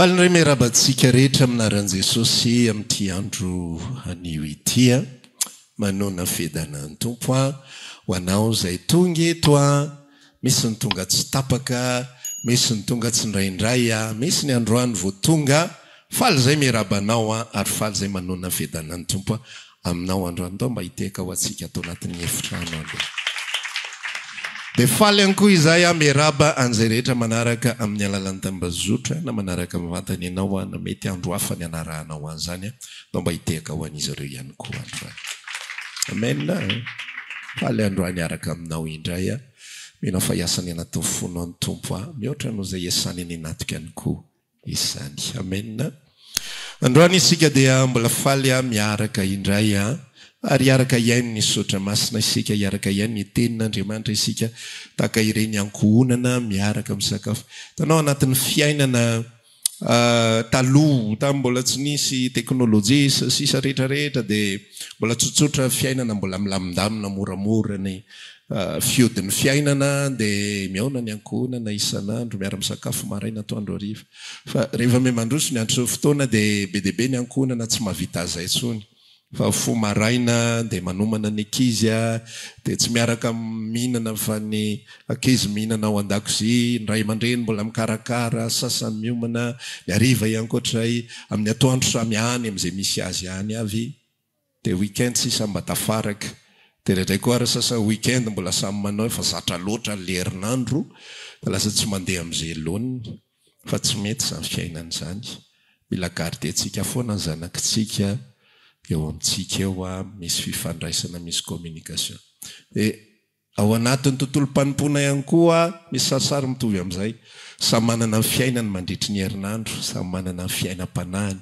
Falindray miarabantsika rehetra aminaran'i Jesosy amin'ity andro anio ity manona fedana ny tompo ho anao izay tonga eto misy ny tonga tsy tapaka, misy ny tonga tsy ndraindray misy ny androany vao tonga faly izay miarabanao ary faly izay manona fedana ny tompo aminao androany tao mba hiteka ho antsika atao anatin'ny efitrano aloha. Dia faly ihany koa izay miaraba an'izay rehetra manaraka amin'ny alalan'ny tambazotra na manaraka mivantana ianao na mety andro hafa ny anarahanao an'izany tao mba hiteka ho an'izy ireo ihany koa androany. Amen. Faly androany araka aminao indray minao fa iasany anatao fonao ny tompo mihoatra noho izay iasany ny natika ihany koa izany. Amen. Androany isika dia mbola faly miaraka indray ary araka iainy ny sotra masina isika, iaraka iainy ny tenin'Andriamanitra isika, tahaka ireny ankohonana miaraka misakafo. Tanao anatin'ny fiainana taloha, tamin'ny mbola tsy nisy teknôlôjia sisa rehetrarehetra dia mbola tsotsotra fiainana, mbola milamindamina moramora ny fiodin'ny fiainana dia miaona ny ankohonana isan'andro miara misakafo maraina atoandro hariva. Fa rehefa miamandroso ny andro fotoana dia be dia be ny ankohonana tsy mahavita azy intsony. Fa fo maraina dia manomana ny ankizy dia tsy miaraka mihinana fa ny ankizy mihinana ao an-dakozia, ny ray aman-dreny mbola mikarakara, sasany miomana, ny hariva ihany koatray amin'ny atoandro samy any amin'izay misy azy any avy. Dia weekend sisa mba tafaraka. Dia rehetra koa ary sasa weekend mbola samy manao fa zatra loatra ny herinandro dia lasa tsy mandeha amin'izay loany fa tsy mety izany fiainana izany. Mila gardentsika foana ny zanakitsika eo amintsika eo misy fifandraisana, misy communication. Dia ao anatin'ny tontolo mpanompoana ihany koa misy sarisary mitovy amin'izay. Samy manana ny fiainany mandritry ny herinandro, samy manana ny fiainam-panahiny.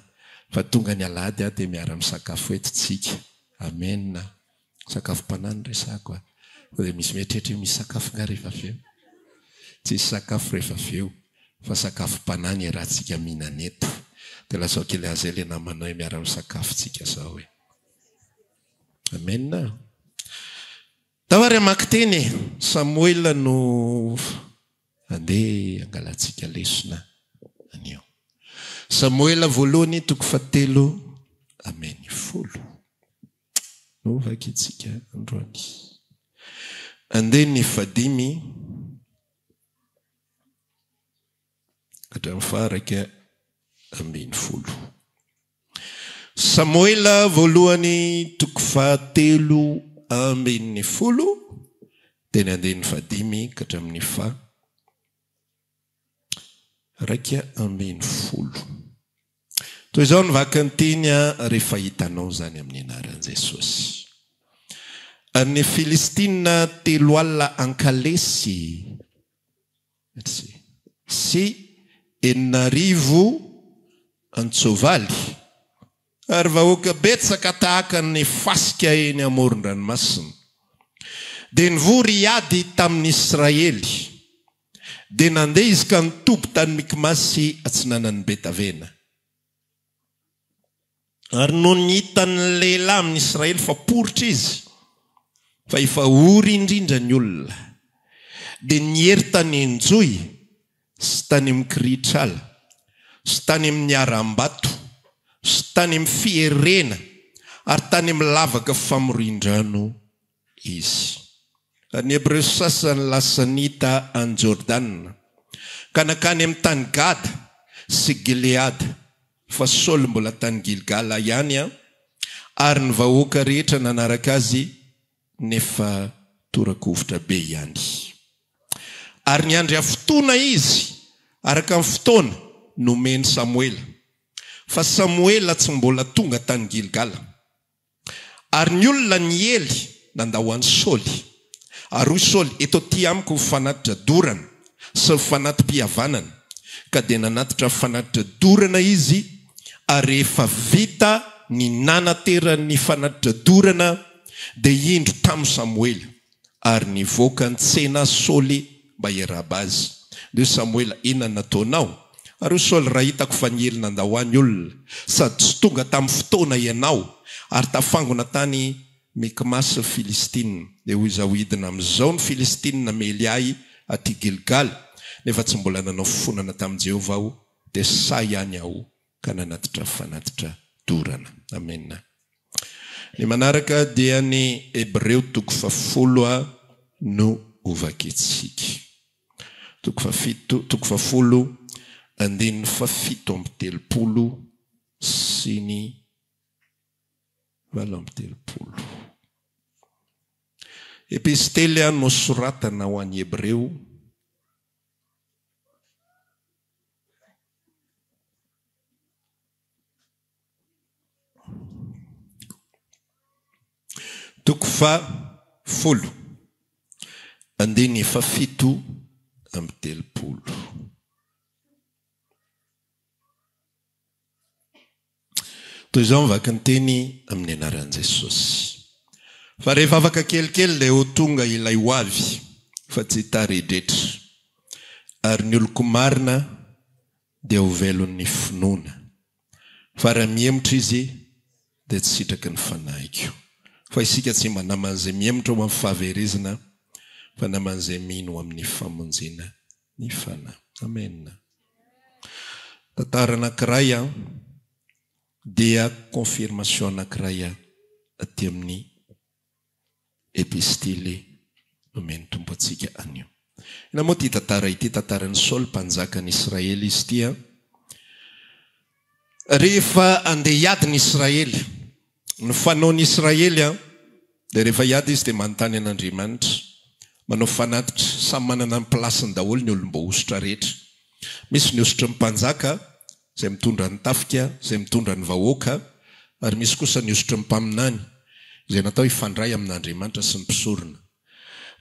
Fa tonga ny alady dia miara misakafo eto-tsika. Amen. Sakafo-panahiny resako dia misy mieritreritra misy sakafo nga rehefa avy eo. Tsisy sakafo rehefa avy eo fa sakafo-panahiny rahantsika mihinana eto. Dia lasa kely azay ilay namanao miara misakafo tsika zao hoe. Amen. Tavary amaky teny Samuel no andeha angalantsika lesona anio. Samuel voalohany toko 7 ameny 10. No vakitsika androany. Andeha ny 15 hatramin'ny faharaka ambin'ny 10. Samuel voalohany toko 7 ambin'ny 10 dia ny andeha ny 15 hatramin'ny faharaka ambin'ny 10. Toy izao ny vakany teny rehefa hitanao zany amin'ny anaran'i Jesosy. Ny Filistina 3 alina ankalesy sy 9 antsovaly ary vahoaka betsaka tahaka ny fasika eny amoron-dranomasina. Dia nivory hiady tamin'ny Israely. Dia nandeha izy ka nitoby tany Mikmasy atsinanan'ny Betavena. Ary no nihitan'ny lehilahy amin'ny Israely fa poritra izy, fa efa ory indrindra ny olona. Dia nihery tany Enjoy sy tany Mikritrala sy tany amin'ny aram-bato sy tany amin'ny fierena ary tany amin'ny lavaka famorian-drano izy. Ny Hebreo sasany lasa nita any Jordana ka nakany amin'ny tany Gada sy Gileada, fa Saul mbola tany Gilgala ihany ary ny vahoaka rehetra nanaraka azy nefa torakovitra be ihany. Ary niandry fotoana izy araka amin'ny fotoana nomeny Samuel. Fa Samuel tsy mbola tonga tany Gilgala. Ary ny olona niely nandao an'i Saoly. Ary hoy Saoly, eto ty amiko fanatitra dorana sy fanatim-pihavanana. Ka dia nanatitra fanatitra dorana izy ary rehefa vita ny nanateran'ny fanatitra dorana dia indro tamin'ny Samuel ary nivoaka ny tsena Saoly mba hiaraba azy. Dia Samuel, inona nataonao? Ary Saoly, raha hitako fa niely nandao any olona sady tsy tonga tamin'ny fotoana ianao ary tafangona tany Mikmasy Filistina. Dia hoy izaho hidina amin'izao ny Filistina mely aty Gilgal, nefa tsy mbola nanao fofonana tamin'i Jehovah aho, dia say ihany aho ka nanatitra fanatitra dorana. Amen. Ny manaraka dia ny Hebreo 10 no ovakitsika. 10 andininy 7:30 sy ny 8:30. Epistely nosoratana ho an'ny Hebreo folo andiny 7:30. Toy izao mivaka ny teny amin'ny anaran'i Jesosy. Fa rehefa afaka kelikely dia ho tonga ilay ho avy, fa tsy taredratra. Ary ny oloko marina dia ho velon'ny finoana. Fa raha miemotra izy dia tsy sitraky ny fanahiko. Fa isika tsy mba naman'izay miemotra ho amin'ny fahaverezana, fa naman'izay mino amin'ny famonjena ny fanahy. Amen. Tantara anankiray dia confirmation anankiray aty amin'ny epistely nomeny tompo antsika anio. Ina moa ty tantara ity, tantaran'ny Saul mpanjakan'i Israely izy ity. Rehefa andeha hiady ny Israely, ny fanaon'ny Israely dia rehefa hiady izy dia manontany an'Andriamanitra, manao fanatitra, samy manana ny plasiny daholo ny olom-bohositra rehetra. Misy ny ositra ny mpanjaka izay mitondra ny tafika, izay mitondra ny vahoaka, ary misy kosa ny ositra ny mpaminany izay natao ifandray amin'Andriamanitra sy ny mpisorona.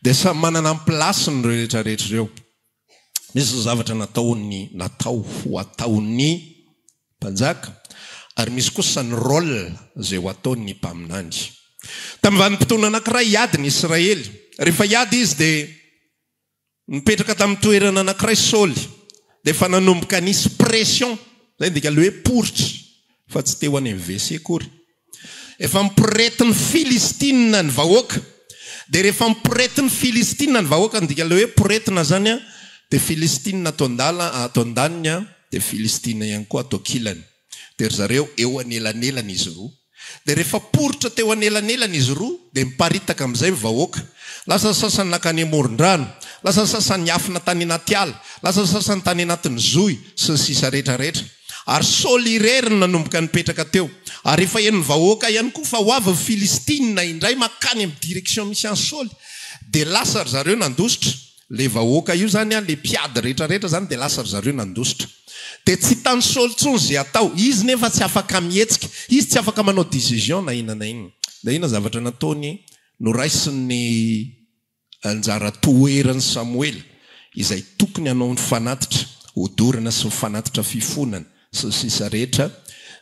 Dia samy manana ny plasiny rehetrarehetra ireo. Misy zavatra natao ho ataon'ny mpanjaka, ary misy kosa ny rôle izay ho ataon'ny mpaminany. Tamin'ny vanim-potoana anankiray hiady ny Israely. Rehefa hiady izy dia mipetraka tamin'ny toerana anankiray Saul, dia efa nanomboka nisy pression, zay ndika le hoe poritra, fa tsy teo any amin'ny WC akory. Efa mipirety ny Filistina ny vahoaka. Dia rehefa mipirety ny Filistina ny vahoaka, ndika le hoe piretina zany dia Filistina atao andaniny, dia Filistina ihany koa atao kilany. Dia zareo eo anelanelana izy roa. Dia rehefa poritra teo anelanelana izy roa, dia miparitaka amin'izay vahoaka. Lasa sasany nakany amoron-drano, lasa sasany afina tany anaty ala, lasa sasany tany anatin'ny zohy sy ny sisa rehetrarehetra. Ary Saul irery nanomboka nipetraka teo. Ary rehefa en'ny vahoaka ihany koa fa ho avy Filistina indray makany amin'ny direction misy an'i Saul, dia lasa ry zareo nandositra. Le vahoaka io zany le mpiady rehetrarehetra zany dia lasa ry zareo nandositra. Dia tsy tany Saul tsony zay atao. Izy nefa tsy afaka mihetsika, izy tsy afaka manao décision na inona na inona. Dia ina zavatra nataony noraisin'ny anjara toeran'ny Samuel izay tokony hanao ny fanatitra, hodorana sy ny fanatitra fifonana sy ny sisa rehetra,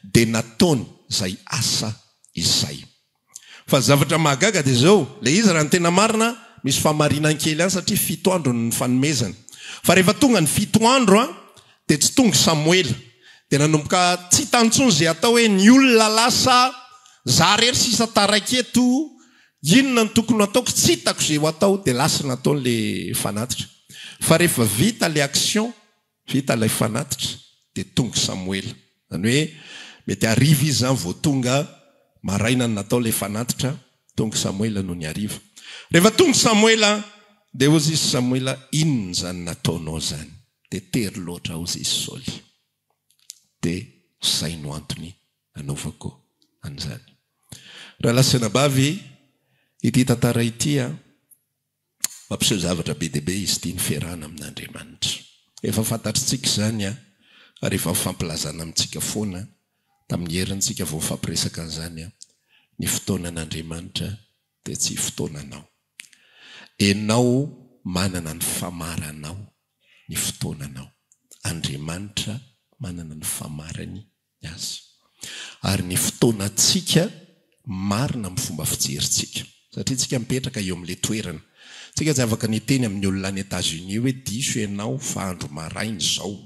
dia nataony zay asa izay. Fa zavatra mahagaga dia zao, le izy raha ny tena marina, misy famarinan kely any satria 7 andro ny fanomezana. Fa rehefa tonga ny 7 andro dia tsy tonga Samuel. Dia nanomboka tsy tantsony zay atao hoe ny olona lasa zarery sisa taraketo, inona ny tokony ataoko, tsy hitako zay ho atao, dia lasa nataony le fanatitra. Fa rehefa vita le action, vita ilay fanatitra, dia tonga Samuel. Zany hoe mety ariva izy zany vao tonga maraina natao le fanatitra, tonga Samuel noho ny ariva. Rehefa tonga Samuel dia hozy izy Samuel, inona zany nataonao zany? Dia tery loatra hozy izy Saul. Dia zay no antony anaovako an'izany. Raha lasina bavy ity tantara ity mampiseho zavatra be dia be izy ity ny fiarahana amin'Andriamanitra. Efa fantatritsika zany ary efa fampilazana amintsika foana tamin'ny herintsika vao fampiresaka an'izany ny fotoanan'Andriamanitra dia tsy fotoananao. Enao manana ny famaranao ny fotoananao. Andriamanitra manana ny famarany azy. Ary ny fotoanantsika marina amin'ny fomba fijerintsika. Satria tsika mipetraka eo amin'ilay toerana. Tsika tsy afaka niteny amin'ny olona any États-Unis hoe diso ianao fa andro maraina izao.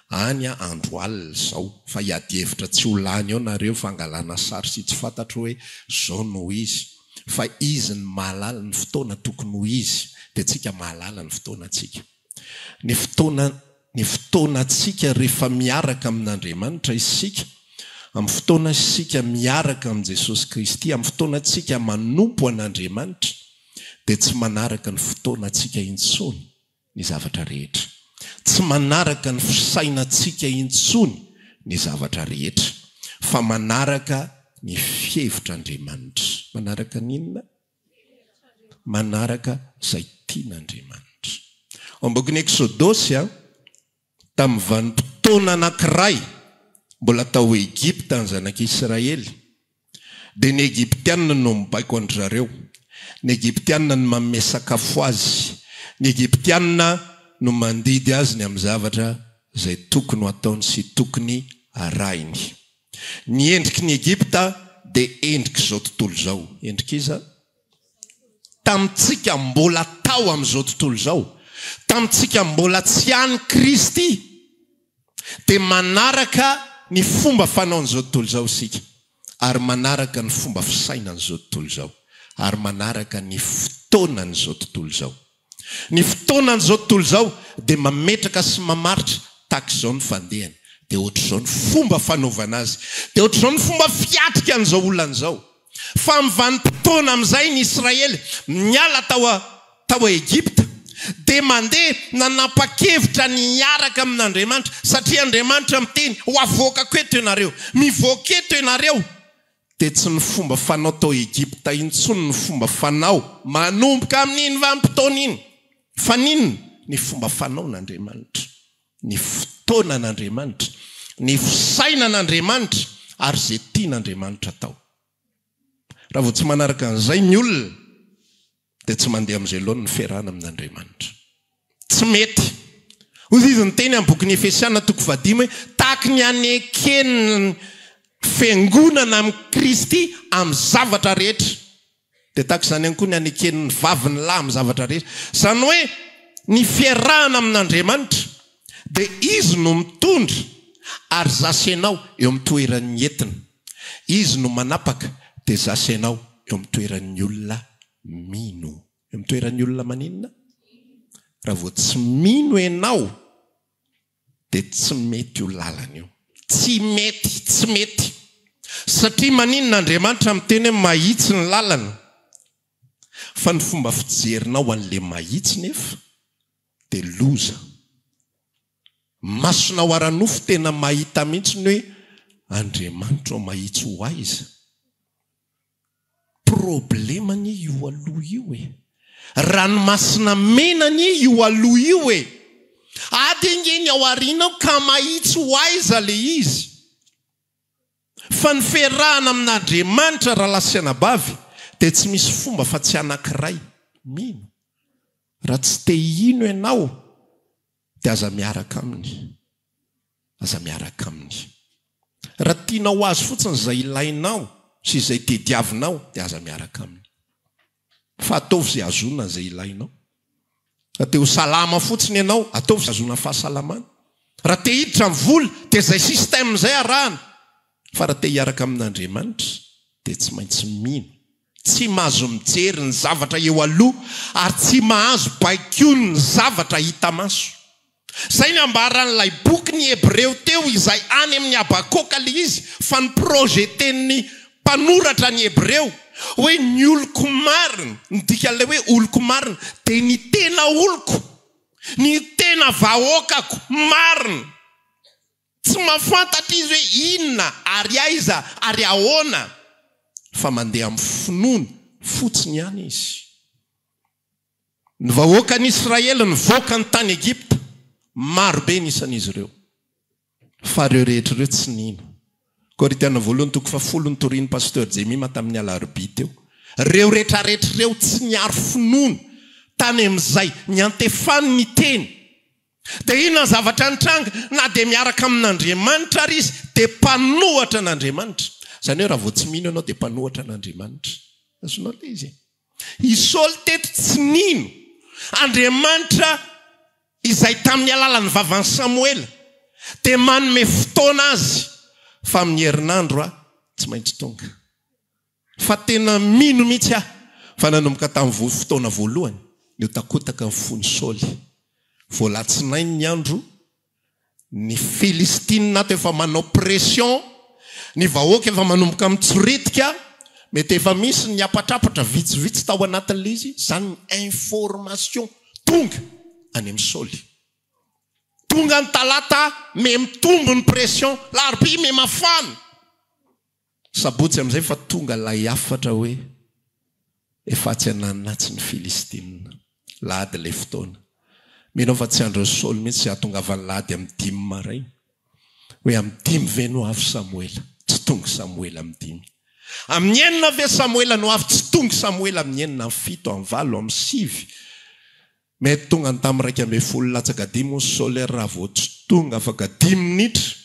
any andro alina zao fa hiady hevitra tsy ho lany ao nareo fangalana sary sy tsy fantatro hoe zao no izy fa izy ny mahalala ny fotoana tokony ho izy dia tsika mahalala ny fotoanantsika ny fotoanantsika rehefa miaraka amin'Andriamanitra isika amin'ny fotoana isika miaraka amin'ny Jesosy Kristy amin'ny fotoana antsika manompo an'Andriamanitra dia tsy manaraka ny fotoanantsika intsony ny zavatra rehetra tsy manaraka ny fisainantsika intsony ny zavatra rehetra fa manaraka ny fihevitr'Andriamanitra manaraka n'inona manaraka izay tian'Andriamanitra ao am-bokin'ny Eksodosy tamin'ny vanim-potoana anankiray mbola tao Egipta ny zanak'Israely dia ny Egiptianina no mibaiko andry zareo ny Egiptianina no manome sakafo azy ny Egiptianina no mandidy azy ny amin'ny zavatra izay tokony ataony sy tokony arahiny ny endriky ny Egipta dia endriky izao tontolo izao endrika iza tamintsika mbola tao amin'izao tontolo izao tamintsika mbola tsy any Kristy dia manaraka ny fomba fanaon'izao tontolo izao isika ary manaraka ny fomba fisainan'izao tontolo izao ary manaraka ny fotoanan'izao tontolo izao ny fotoanan'izao tontolo izao dia mametraka sy mamaritra tahaka izao ny fandehany dia ohatr'izao ny fomba fanaovana azy dia ohatr'izao ny fomba fiatrika an'izao olonan'izao fa amin'ny vanim-potoana amin'izay ny Israely miala tao Egipta dia mandeha nanapa-kevitra niaraka amin'Andriamanitra satria Andriamanitra miteny ho avoakako eto ianareo mivoaka eto ianareo dia tsy ny fomba fanao tao Egipta intsony ny fomba fanao manomboka amin'iny vanim-potoana iny fa ninona ny fomba fanaon'Andriamanitra ny fotoanan'Andriamanitra ny fisainan'Andriamanitra ary izay tian'Andriamanitra tao raha vao tsy manaraka an'izay ny olona dia tsy mandeha amin'izay loha ny fiarahana amin'Andriamanitra tsy mety hoy izy ny teny amin'ny bokin'ny Efesiana 5 hoe tahaka ny anekeny fiangonana amin'ny Kristy amin'ny zavatra rehetra dia tahaka izany ihany koa ny anekeny ny vavy ny lahy amin'ny zavatra rehetra izany hoe ny fiarahana amin'Andriamanitra dia izy no mitondra ary zasy ianao eo amin'ny toeran'ny entina izy no manapaka dia zasy ianao eo amin'ny toeran'ny olona mino eo amin'ny toeran'ny olona maninona raha vao tsy mino ianao dia tsy mety io lalana io tsy mety satria maninon'Andriamanitra miteny hoe mahitsy ny lalana fa ny fomba fijerinao an'le mahitsy nefa dia loza masonao ara-nofo tena mahita mihitsy ny hoe Andriamanitra ao mahitsy ho aiza problemany io aloha io ranomasina menany io aloha io ady engeny ao arinao ka mahitsy ho aiza le izy fa ny fiarahana amin'Andriamanitra raha lasiana bavy dia tsy misy fomba fa tsy anankiray mino raha tsy te ino ianao dia aza miaraka aminy raha tianao azy fotsiny izay ilainao sy izay tediavinao dia aza miaraka aminy fa ataovy izay azona izay ilainao raha te ho salama fotsiny ianao ataovy izay azona fahasalamana raha te hiditra amin'ny vola dia izay système izay arahana fa raha te hiaraka amin'Andriamanitra dia tsy maintsy mino tsy mahazo mijery ny zavatra eo aloha ary tsy mahazo baikony ny zavatra hita maso izay ny ambaran'ilay boky ny Hebreo teo izay any amin'ny Habakoka le izy fa ny projeten'ny mpanoratra ny Hebreo hoe ny oloko marina ny dikan'ilay hoe oloko marina dia ny tena oloko ny tena vahoakako marina tsy mahafantatra izy hoe inona ary aiza ary ahoana fa mandeha amin'ny finoana fotsiny ihany izy ny vahoakan'ny Israely nivoaka ny tany Egipta maro be nisan'izy ireo fa ireo rehetra ireo tsy nino Korinthiana 2:10 pasteur Jemima tamin'ny alarobia teo reo rehetrarehetra ireo tsy niaro finoana tany amin'izay ny antefany ny teny dia inona zavatra nitranga na dia miaraka amin'Andriamanitra ary izy dia mpanohatra an'Andriamanitra izany hoe raha vao tsy mino ianao dia mpanohatra an'Andriamanitra azonao le izy Isaoly teto tsy nino Andriamanitra izay tamin'ny alalan'ny vavan'ny Samuela Te manome fotoana azy fa amin'ny herinandro tsy maintsy tonga. Fa tena mino mihitsy fa nanomboka tamin'ny fotoana voalohany no takotaka ny fony Saoly. Voalatsinainy ny andro, ny Filistina efa manao pression, ny vahoaka efa manomboka mitsoritika, mety efa misy ny apatrapatra vitsivitsy tao anatin'ilay izy, zany information tonga any amin'ny Saoly. Tonga ny talata me mitombo ny pression, larbi me mafana. Sabotsy amin'izay fa tonga lay afatra hoe efa tsy ananatsy ny Filistina. Lady le fotoana. Menao fa tsy andro Saoly mihitsy atonga valady amin'ny 10 maraina. Hoe amin'ny 10 ve no avy Samuela. Tsy tonga Samuela amin'ny 10. Amin'ny 9 ve Samuela no avy, tsy tonga Samuela amin'ny 9, amin'ny 7, amin'ny 8, amin'ny 9. Mety tonga ny tamin'ny 12 latsaka 10 Saoly raha vao tsy tonga afaka 10 minitra.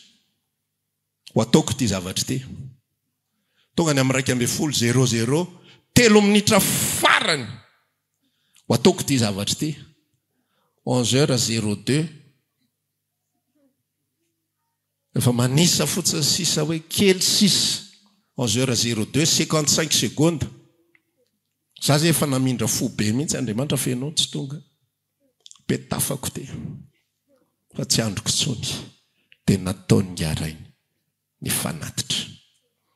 Ho ataoko ity zavatra ity. Tonga ny amin'ny 12:00, 3 minitra farany. Ho ataoko ity zavatra ity. 11h02. Efa manisa fotsiny sisa hoe kely sisa. 11h02, 55 secondes. Za zay efa namindra fo be mihitsy Andriamanitra fenao tsy tonga. Petafako ty. Fa tsy androko tsony. Dia nataony ngarainy. Ny fanatitra.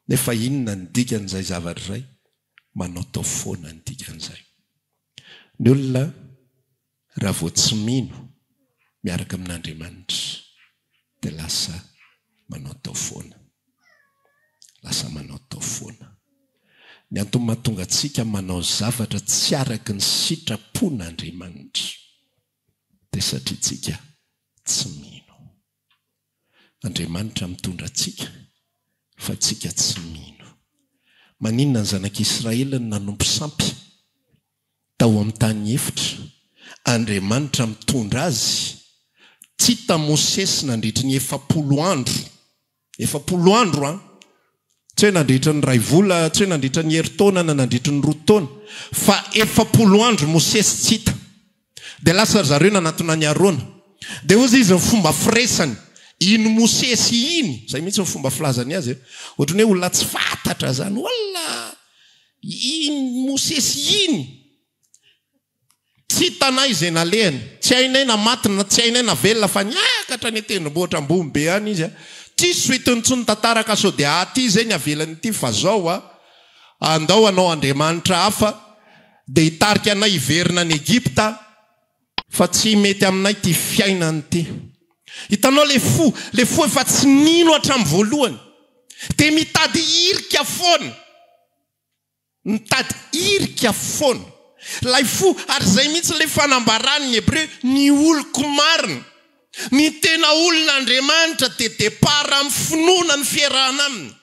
Nefa inona ny dikan'izay zavatra izay? Manao tao foana ny dikan'izay. Ny olona raha vao tsy mino miaraka amin'Andriamanitra dia lasa manao tao foana. Lasa manao tao foana. Ny antony mahatonga antsika manao zavatra tsy araka ny sitrapon'Andriamanitra dia satria tsika tsy mino. Andriamanitra mitondra antsika fa tsika tsy mino. Maninona ny zanak'Israely nanompo sampy tao amin'ny tany efitra. Andriamanitra mitondra azy tsy hita Mosesy nandritra ny 40 andro. 40 andro tsy hoe nandritra ny 2 vola, tsy hoe nandritra ny herintaona na nandritra ny 2 taona, fa 40 andro Mosesy tsy hita. Dia lasa zareo nanatona ny Arona. Dia hozy izy ny fomba firesany. Ino Mosesy iny? Zay mihitsy ny fomba filazany azy. Ohatrany hoe olona tsy fantatra zany. Wala! Iny Mosesy iny? Tsy hitanay izay nalehany. Tsy hainay na matina, tsy hainay na velona fa niakatra ny tendrombohitra ambony be any izy. Tsy soetiny tsony tantaraka sao dia aty izay ny avelany ity fa zao andao anao Andriamanitra hafa dia hitarika anay hiverina any Egypta fa tsy mety aminay ty fiainany ity. Hitanao le fo efa tsy nino hatramin'ny voalohany. Dia mitady irika foana. Mitady irika foana. Lay fo ary zay mihitsy le fanambarany ny Hebreo, ny oloko marina. Ny tena olon'Andriamanitra dia depara amin'ny finoana ny fiarahana aminy.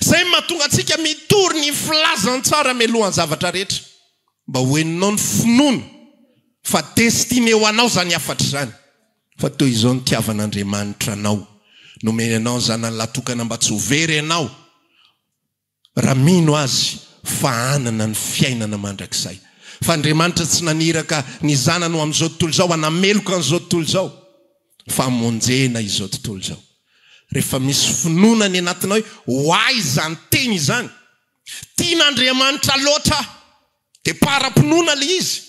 Zay mahatonga antsika mitory ny filazantsara melohan'ny zavatra rehetra. Mba hoeninao ny finoana fa destiné ho anao zany afatra zany. Fa toy izao ny tiavan'Andriamanitra anao. Nomeny anao zanany latokana mba tsy ho very anao. Raha mino azy fa anana ny fiainana mandrakizay. Fa Andriamanitra tsy naniraka ny zanany ho amin'izao tontolo izao, hanameloka an'izao tontolo izao. Fa monjena izao tontolo izao. Rehefa misy finoana ny anatinao ho aiza ny teny izany. Tian'Andriamanitra loatra dia para-pinoana le izy.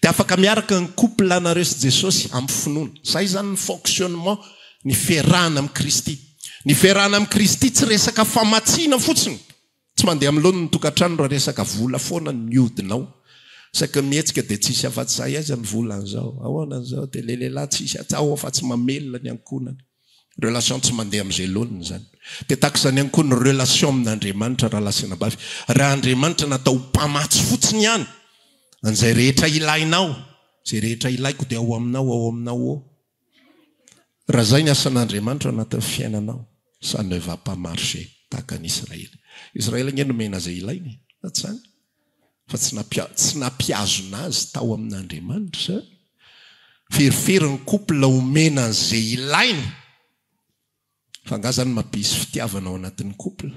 Dia afaka miaraka ny couple anareo sy Jesosy amin'ny finoana. Zay zany ny fonctionnement ny fiarahana amin'ny Kristy. Ny fiarahana amin'ny Kristy tsy resaka famatsiana fotsiny. Tsy mandeha amin'ny lohan'ny tokantrano raha resaka vola foana ny miodinao. Saka mihetsika dia tsisy afa-tsy azy amin'ny volan'izao. Ahoana an'izao dia lehilahy tsisy atsao afa tsy mamelona ny ankonana. Relation tsy mandeha amin'izay lohaniny zany. Dia tahaka izany ihany koa ny relation amin'Andriamanitra raha lasina bavy. Raha Andriamanitra natao mpamatsy fotsiny ihany. An'izay rehetra ilainao. Izay rehetra ilaiko dia ao aminao ao. Raha zay ny asan'Andriamanitra anatin'ny fiainanao, ça ne va pas marcher tahaka an'Israely. Israely nge nomena izay ilainy. Atsany. Fa tsy nampiazona azy tao amin'Andriamanitra. Ferifery ny couple omena izay ilainy. Fa nga zany mampisy fitiavana ao anatin'ny couple.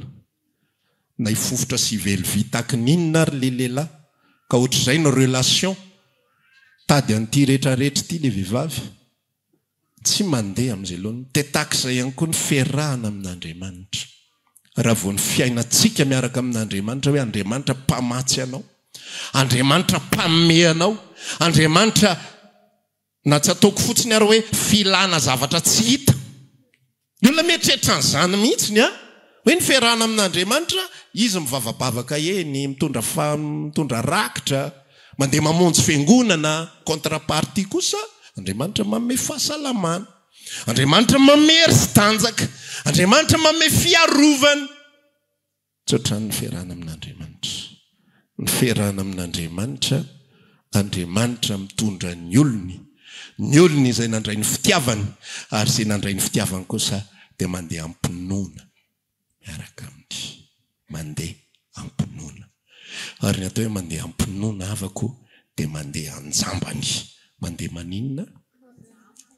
Na hifofotra sy velivy tahaka ninona ary le lehilahy. Ka ohatr'izay ny relation. Tady an'ity rehetrarehetra ity le vehivavy. tsy mandeha amin'izay loany de takizay ihany koa ny fiarahana amin'Andriamanitra. Raha vao ny fiainantsika miaraka amin'Andriamanitra hoe Andriamanitra mpamatsy anao, Andriamanitra mpamme anao, Andriamanitra na tsy ataoko fotsiny ary hoe filana zavatra tsy hita. Ny olona mieritreritra an'izany mihitsiny a hoe ny fiarahana amin'Andriamanitra izy mivavabavaka eny, mitondra rakitra, mandeha mamonjy fiangonana. Contrepartie kosa Andriamanitra manome fahasalamana, Andriamanitra manome hery-tanjaka, Andriamanitra manome fiarovana. Tsotra ny fiarahana amin'Andriamanitra. Ny fiarahana amin'Andriamanitra, Andriamanitra mitondra ny olony izay nandray ny fitiavany, ary izay nandray ny fitiavany kosa dia mandeha ampinoana miaraka aminy, mandeha ampinoana. Ary ny atao hoe mandeha ampinoana avako dia mandeha anjambany. Mandeha maninona?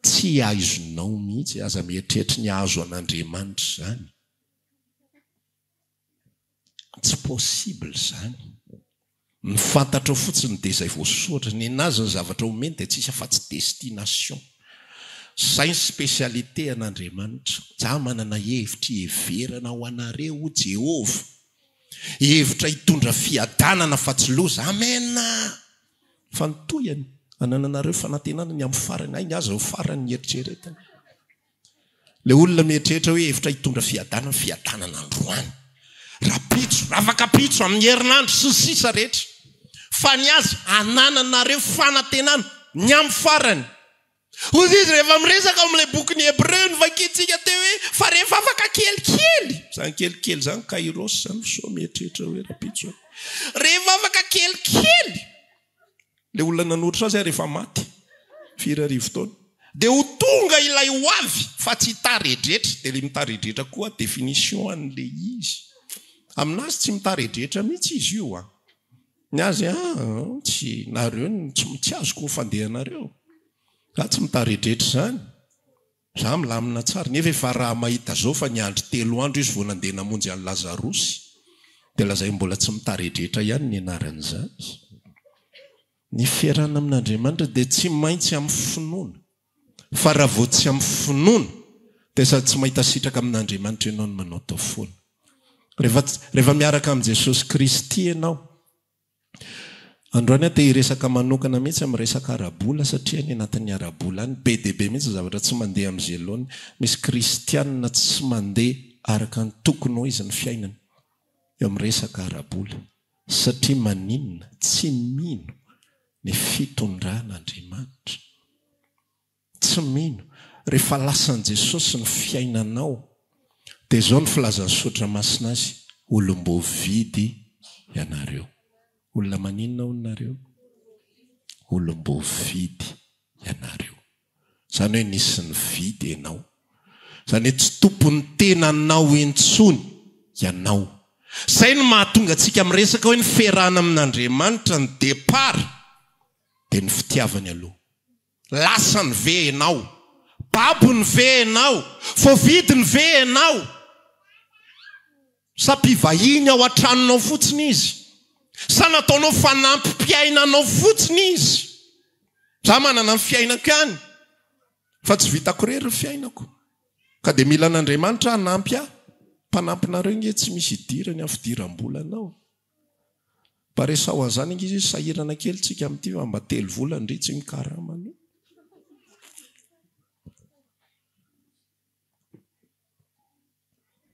Tsy aizonao mihitsy, aza mieritreritra ny azo an'Andriamanitra zany. Tsy possible zany. Ny fantatra fotsiny dia izay voasoratra, ny nazy ny zavatra omeny dia tsisy afa-tsy destination. Zay ny spécialité an'Andriamanitra. Za manana hevitra heverana ho anareo Jehova. Hevitra hitondra fiadanana fa tsy loza. Amena. Fantoyany anananareo fanantenana ny amin'ny farany. Ainy aza ho farany ny eritreretana. Le olona mieritreritra hoe hevitra hitondra fiadanana androany. Rapitso, afaka pitso amin'ny herinandro sy sisa rehetra. Fa ny azy anananareo fanantenana ny amin'ny farany. Hoy izy rehefa miresaka amin'ilay bokin'ny Hébreu ny vakintsika teo hoe fa rehefa afaka kelikely. Zany kelikely zany kairos zany so mieritreritra hoe rapitso. Rehefa afaka kelikely. Le olona nanotritra azy rehefa maty 4 arivo taona. Dia ho tonga ilay ho avy fa tsy taredretra. Dia le mitaredretra koa définition an'le izy. Aminazy tsy mitaredretra mihitsy izy io a. Ny azy tsy nareo tsy azoko fandehanareo. Za tsy mitaredretra zany. Za milamina tsara. Nefa efa raha mahita zao fa ny andro 3 andro izy vao nandeha namonjy an'i Lazarosy. Dia lazay mbola tsy mitaredretra ihany ny anaran'izany. Ny fiarahana amin'Andriamanitra dia tsy maintsy amin'ny finoana. Fa raha vao tsy amin'ny finoana dia sady tsy mahita sitraka amin'Andriamanitra ianao no manao tao foana. Rehefa miaraka amin'i Jesosy Kristy ianao, androany te hiresaka manokana mihitsy amin'ny resaka arabola, satria ny anatin'ny arabola any be dia be mihitsy zavatra tsy mandeha amin'izay loany. Misy kristianina tsy mandeha araka ny tokony ho izy ny fiainana eo amin'ny resaka arabola, satria maninona tsy mino ny fitondran'Andriamanitra. Tsy mino. Rehefa lasan'i Jesosy ny fiainanao dia izao ny filazan'ny sotra masina azy: olom-bovidy ianareo. Olona maninona onareo? Olom-bovidy ianareo. Zany hoe nisy ny vidy ianao. Zany hoe tsy tompony tenanao intsony ianao. Zay no mahatonga antsika miresaka hoe ny fiarahana amin'Andriamanitra ny départ dia ny fitiavany aloha. Lasany ve ianao, babony ve ianao, vovidiny ve ianao, sa mpivahiny ao an-tranonao fotsiny izy, sa nataonao fanampim-piainanao fotsiny izy. Za manana ny fiainako ihany fa tsy vitako rery ny fiainako, ka dia mila an'Andriamanitra hanampy aho. Mpanampinareo nge tsy misy idirany amin'ny fidiram-bolanao. Paresao an'izany izy sahirana kely tsika amin'ity mba 3 volana ndry tsy mikaramana.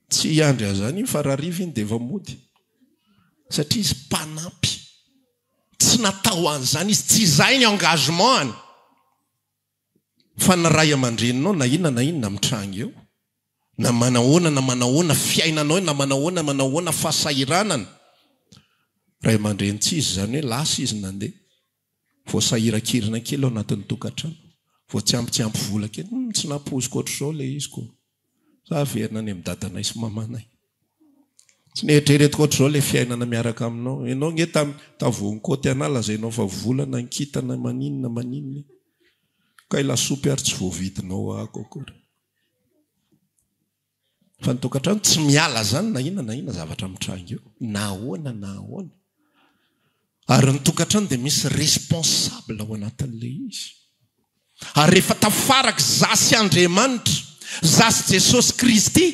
Tsy hiandry azany fa raha riva iny dia efa mody. Satria izy mpanampy. Tsy natao an'izany izy, tsy izay ny engagement-any. Fa na ray aman-dreninao na inona mitranga eo, na manahoana fiainanao, na manahoana fahasahiranana. Ray aman-dreny tsy izy zany hoe lasa izy nandeha. Vao sahiran-kirina kely ao anatin'ny tokantrano, vao tsy ampy vola kely, tsy nampoziko ohatr'izao ilay izy koa. Za verina any amin'ny dadanay sy mamanay. Tsy neritreretiko ohatr'izao ilay fiainana miaraka aminao. Ianao nge tavonkôty ana lazainao fa volana nkitana maninona. Ka ilasopy ary tsy voavidinao ako akory. Fa ny tokantrano tsy miala zany na inona zavatra mitranga eo. Na ahoana. Ary ny tokantrano dia misy responsable ao anatin'ilay izy. Ary rehefa tafaraka zasy Andriamanitra, zasy Jesosy Kristy,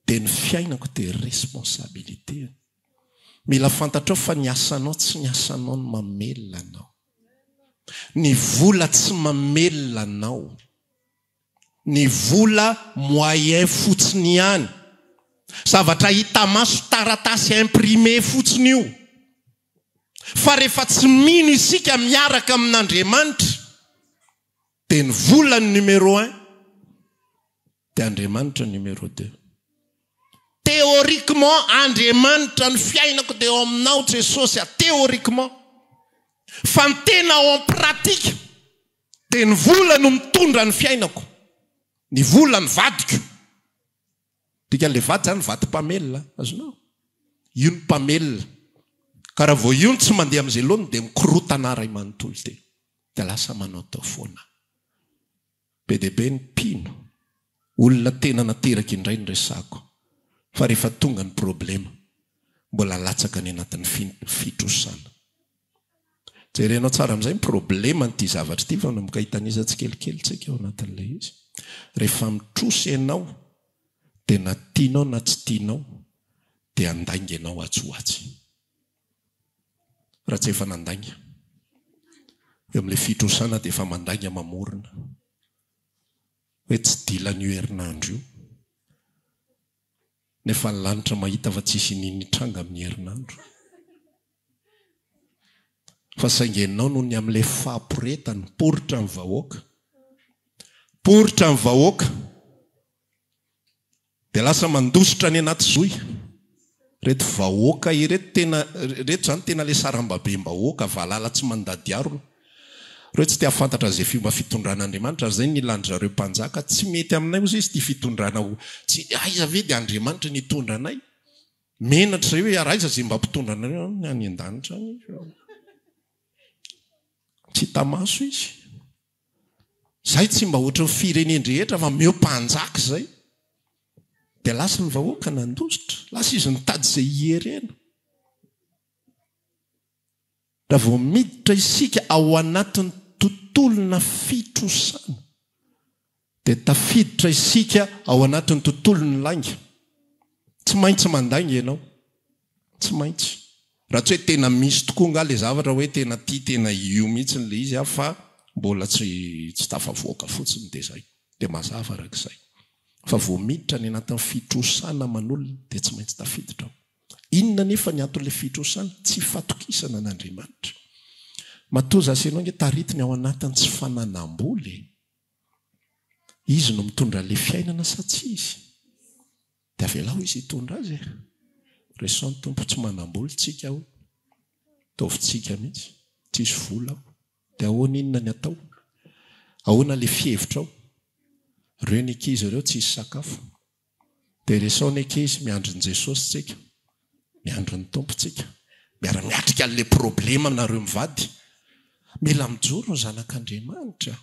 dia ny fiainako dia responsabilité. Mila fantatrao fa ny asanao tsy ny asanao no mamelona anao. Ny vola tsy mamelona anao. Ny vola moyen fotsiny ihany. Zavatra hita maso taratasy imprimé fotsiny io. Fa rehefa tsy mino isika miaraka amin'Andriamanitra, dia ny vola ny numéro 1, dia Andriamanitra numéro 2. Théoriquement, Andriamanitra ny fiainako dia ao aminao Jesosy, théoriquement. Fa ny tena ao en pratique, dia ny vola no mitondra ny fiainako. Ny vola ny vadiko. Dikan'ilay vady zany vady mpamelona, azonao. Io ny mpamelona. Ka raha vao io tsy mandeha amin'izay loany dia mikorotana ray manontolo dia. Dia lasa manao tao foana. Be dia be ny mpino. Olona tena nateraka indray ny resako. Fa rehefa tonga ny problema, mbola latsaka ny anatin'ny fitrosana. Jerenao tsara amin'izay ny problema n'ity zavatra ity fa namokahitaniza tsikelikely tsika ao anatin'ilay izy. Rehefa mitrosy ianao, dia na tianao na tsy tianao, dia andainga ianao atsoatsy. Raha tsy efa nandainga, eo amin'ilay fitrosana dia efa mandainga mamorona. Hoe tsy dilan'io herinandro io. Nefa ny lanitra mahita fa tsisy ninitranga amin'ny herinandro. Fa saingenao noho ny amin'ilay fampiretany, poritra ny vahoaka. Poritra ny vahoaka. Dia lasa mandositra ny anaty zoy. Reto vahoaka ireto tena, reto zany tena le saram-babem-bahoaka, valala tsy mandadiaro. Reo tsy tia fantatra zay fomba fitondran'Andriamanitra, zay nilandry zareo mpanjaka, tsy mety aminay ozy izy ty fitondrana tsy aiza ve dia Andriamanitra nitondra anay. Menatra zay hoe araiza zay mba mpitondra anareo ny any an-danitra any. Tsy tamaso izy. Zay tsy mba ohatra firenendrehetra fa meo mpanjaka zay. Dia lasa ny vahoaka nandositra, lasa izy nitady zay hierena. Raha vao miditra isika ao anatin'ny tontolona fitrosana, dia tafiditra isika ao anatin'ny tontolony lainga. Tsy maintsy mandainga ianao. Tsy maintsy. Raha tsy hoe tena misy tokoa nga le zavatra hoe tena tia tena io mihitsy le izy fa mbola tsy tafavoaka fotsiny dia zay. Dia mazava arak'izay. Fa vao miditra ny anatin'ny fitrosana manolona dia tsy maintsy tafiditra ao. Inona nefa ny aton'ilay fitrosana? Tsy fatokisana an'Andriamanitra. Matoa asenao nge taritiny ao anatiny tsy fananam-boly. Izy no mitondra le fiainana sa tsy izy? Dia avelao izy hitondra azy. Resaony tompo tsy manam-boly tsika ao. Taovintsika mihitsy. Tsisy vola ao. Dia ahoana inona ny atao? Ahoana le fihevitra ao? Reo ny ankizy ireo tsisy sakafo. Dia resaony ankizy miandrony Jesosy tsika. Miandro ny tompontsika. Miara-miatrika an'ilay problema nareo mivady. Mila mijoro ny zanak'Andriamanitra.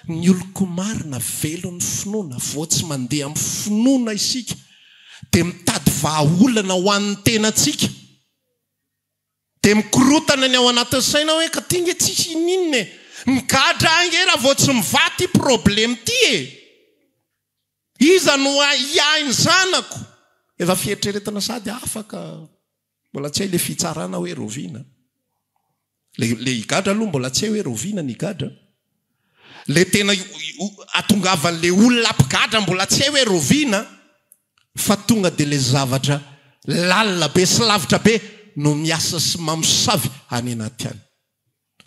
Ny oloko marina velo ny finoana, vao tsy mandeha amin'ny finoana isika, dia mitady vahaolana ho an'ny tenantsika. Dia mikorotana ny ao anatin'ny saina hoe ka ty nge tsisy ninne. Migadra ange raha vao tsy mivaty problema ty e. Iza no iainy zanako. Efa fieritreretana sady afaka. Mbola tsy hay le fitsarana hoe roviana. Le higadra aloha mbola tsy hay hoe roviana ny higadra. Le tena atongavan'le olona mpigadra mbola tsy hay hoe roviana. Fa tonga dia le zavatra lalina be sy lavitra be no miasa sy mamosavy any anaty any.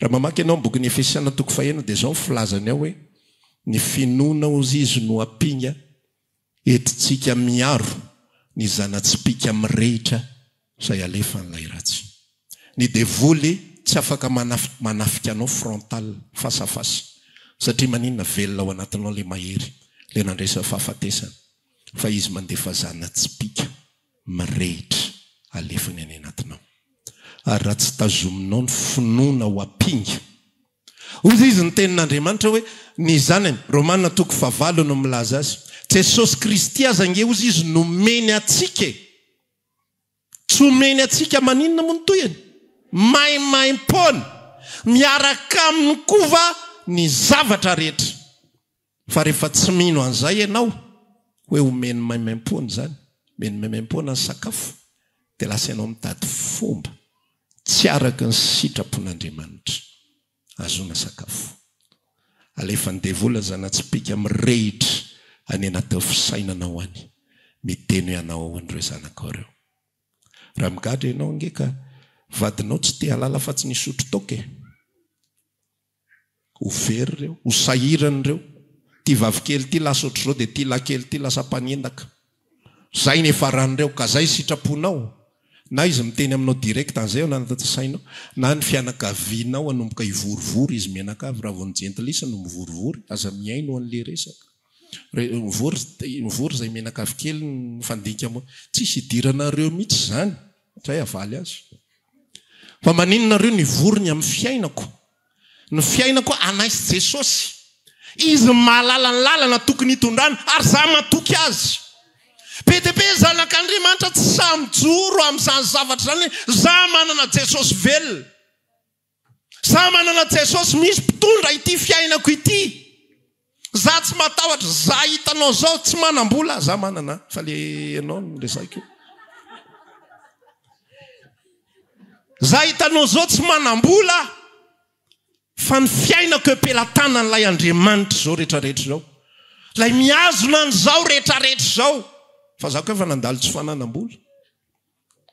Raha mamaky ianao boky ny Efesiana 4 dia zao filazany ao hoe ny finoana ozy izy no apinga etitsika miaro ny zanatspika mirehitra izay alefa n'ilay ratsy. Ny devoly tsy afaka manafika anao frontal face à face. Satria maninona velona ao anatinao le mahery, le nandresa fahafatesana. Fa izy mandefa zanatspika mirehitra alefany any anatinao. Ary raha tsy tazominao ny finoana ho apinga. Ozy izy ny tenin'Andriamanitra hoe ny zanany, Romanina 5 no milaza azy. Jesosy Kristy aza nge ozy izy nomeny atsika. Tsy omeny atsika maninona moa ny toyany? Maimaim-pona. Miaraka amin'ny kova ny zavatra rehetra fa rehefa tsy mino an'izay ianao hoe omeny maimaimpona zany meny maimaimpona ny sakafo dia lasa ianao mitady fomba tsy araka ny sitrapon'Andriamanitra azona sakafo. Alefa ny devola zanatsipika mirehitra any anaty fisainana ho any miteny ianao ao an'ireo zanakao ireo. Raha migadra ianao ngeka vadinao tsy te halala fa tsy nisotro toke ho very ireo ho sahirana ireo ty vavikely ty lasa ohatr'izao dia ty lakely ty lasa mpanendaka zay nefa ran'ireo ka zay sitraponao na izy miteny aminao direct an'izay ao nanaty sainao na ny fianakavianao anomboka hivorivory izy mianakavy raha vao nijentilisa no mivorivory aza miaino an'le resaka mivory zay mianakavy kely ny fandinika mo tsisy idiranareo mihitsy zany zay avaly azy fa maninonareo nivorony amin'ny fiainako ny fiainako anaisy Jesosy izy mahalala ny lalana tokony hitondrana ary za matoky azy PTP zanak'Andriamanitra tsy samijoro amin'izany zavatra zany za manana Jesosy velona za manana Jesosy misy mpitondra ity fiainako ity za tsy matahotra za hitanao zao tsy manam-bola za manana fa le ianao noresaiko za hitanao zao tsy manam-bola fa ny fiainako epelatana n'lay Andriamanitra zao rehetrarehetra zao lay miazona n'izao rehetrarehetra zao fa za koa efa nandalo tsy fananam-bola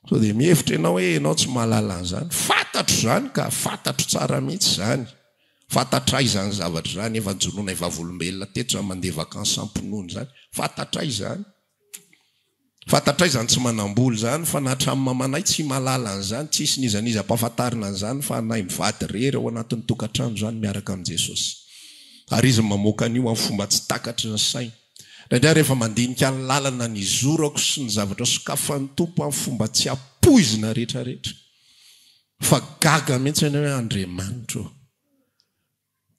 so dia mihevitra ianao hoe ianao tsy mahalala an'izany fantatro zany ka fantatro tsara mihitsy zany fantatray zany zavatra zany efa njoroana evavolombelona teto zany mandeha vakansy sampinono zany fantatray zany tsy manam-bola zany fa nahatramin'ny mamanay tsy mahalala an'izany tsisy nizaniza mpahafantarina an'izany fa nay mivady rery ao anatin'ny tokantrano zany miaraka amin'i Jesosy ary izy mamoaka an'io amin'ny fomba tsy takatry ny saina indray rehefa mandinika ny lalana ny zorako sy ny zavatra sokafan'ny tompo amin'ny fomba tsy apoizina rehetrarehetra fa gaga mihitsy ny hoe Andriamanitra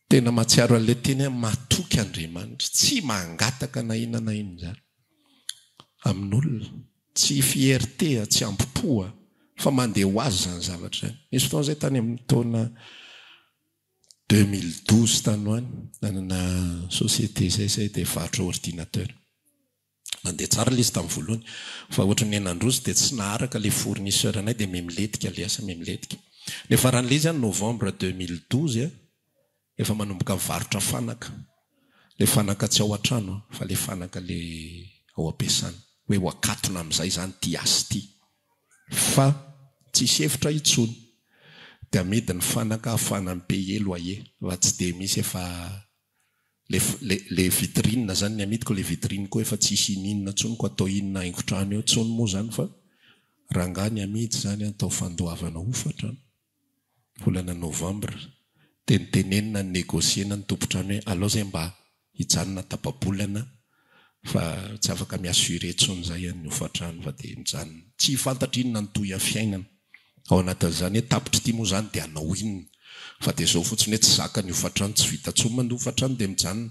tena matsiaro an'le teny hoe matoky Andriamanitra tsy mangataka na inona zany amin'olona tsy fierté tsy ampopoa fa mandeha ho azy zany zavatra zany. Misy fotoana zay tany amin'ny taona 2012 tany hoany nanana société zay dia varotra ordinateur mandeha tsara le izy tamin'ny voalohany fa ohatra ny enandrozy dia tsy naharaka le fournisseur anay dia memiletika le asa memiletika le faran'le izy any novembre 2012 efa manomboka mivarotra fanaka le fanaka tsy ao an-trano fa le fanaka le ao ampiasana hoe ho akatona amin'izay zany ty asy ty fa tsisy hevitra itsony dia amidy ny fanaka ahafana payer loyer fa tsy dia misy efa le vitrine zany ny amidiko le vitrine koa efa tsisy ininona tsony ko atao inona haingotrano eo tsony moa zany fa rangany amidy zany atao fandoavana hofatra volana novembre tenenina ny negosiena ny tompotrano hoe alao zay mba hijanona tapabolana fa tsy afaka miassuré tsony zay ny hofatrano fa dia mijanona tsy fantatra inona ny toy amin'ny fiainana ao anatin'izany hoe tapitra ity moa zany dia anao inona fa dia zao fotsiny hoe tsy zaka ny hofatrano tsy vita tsony mandeha hofatrano dia mijanona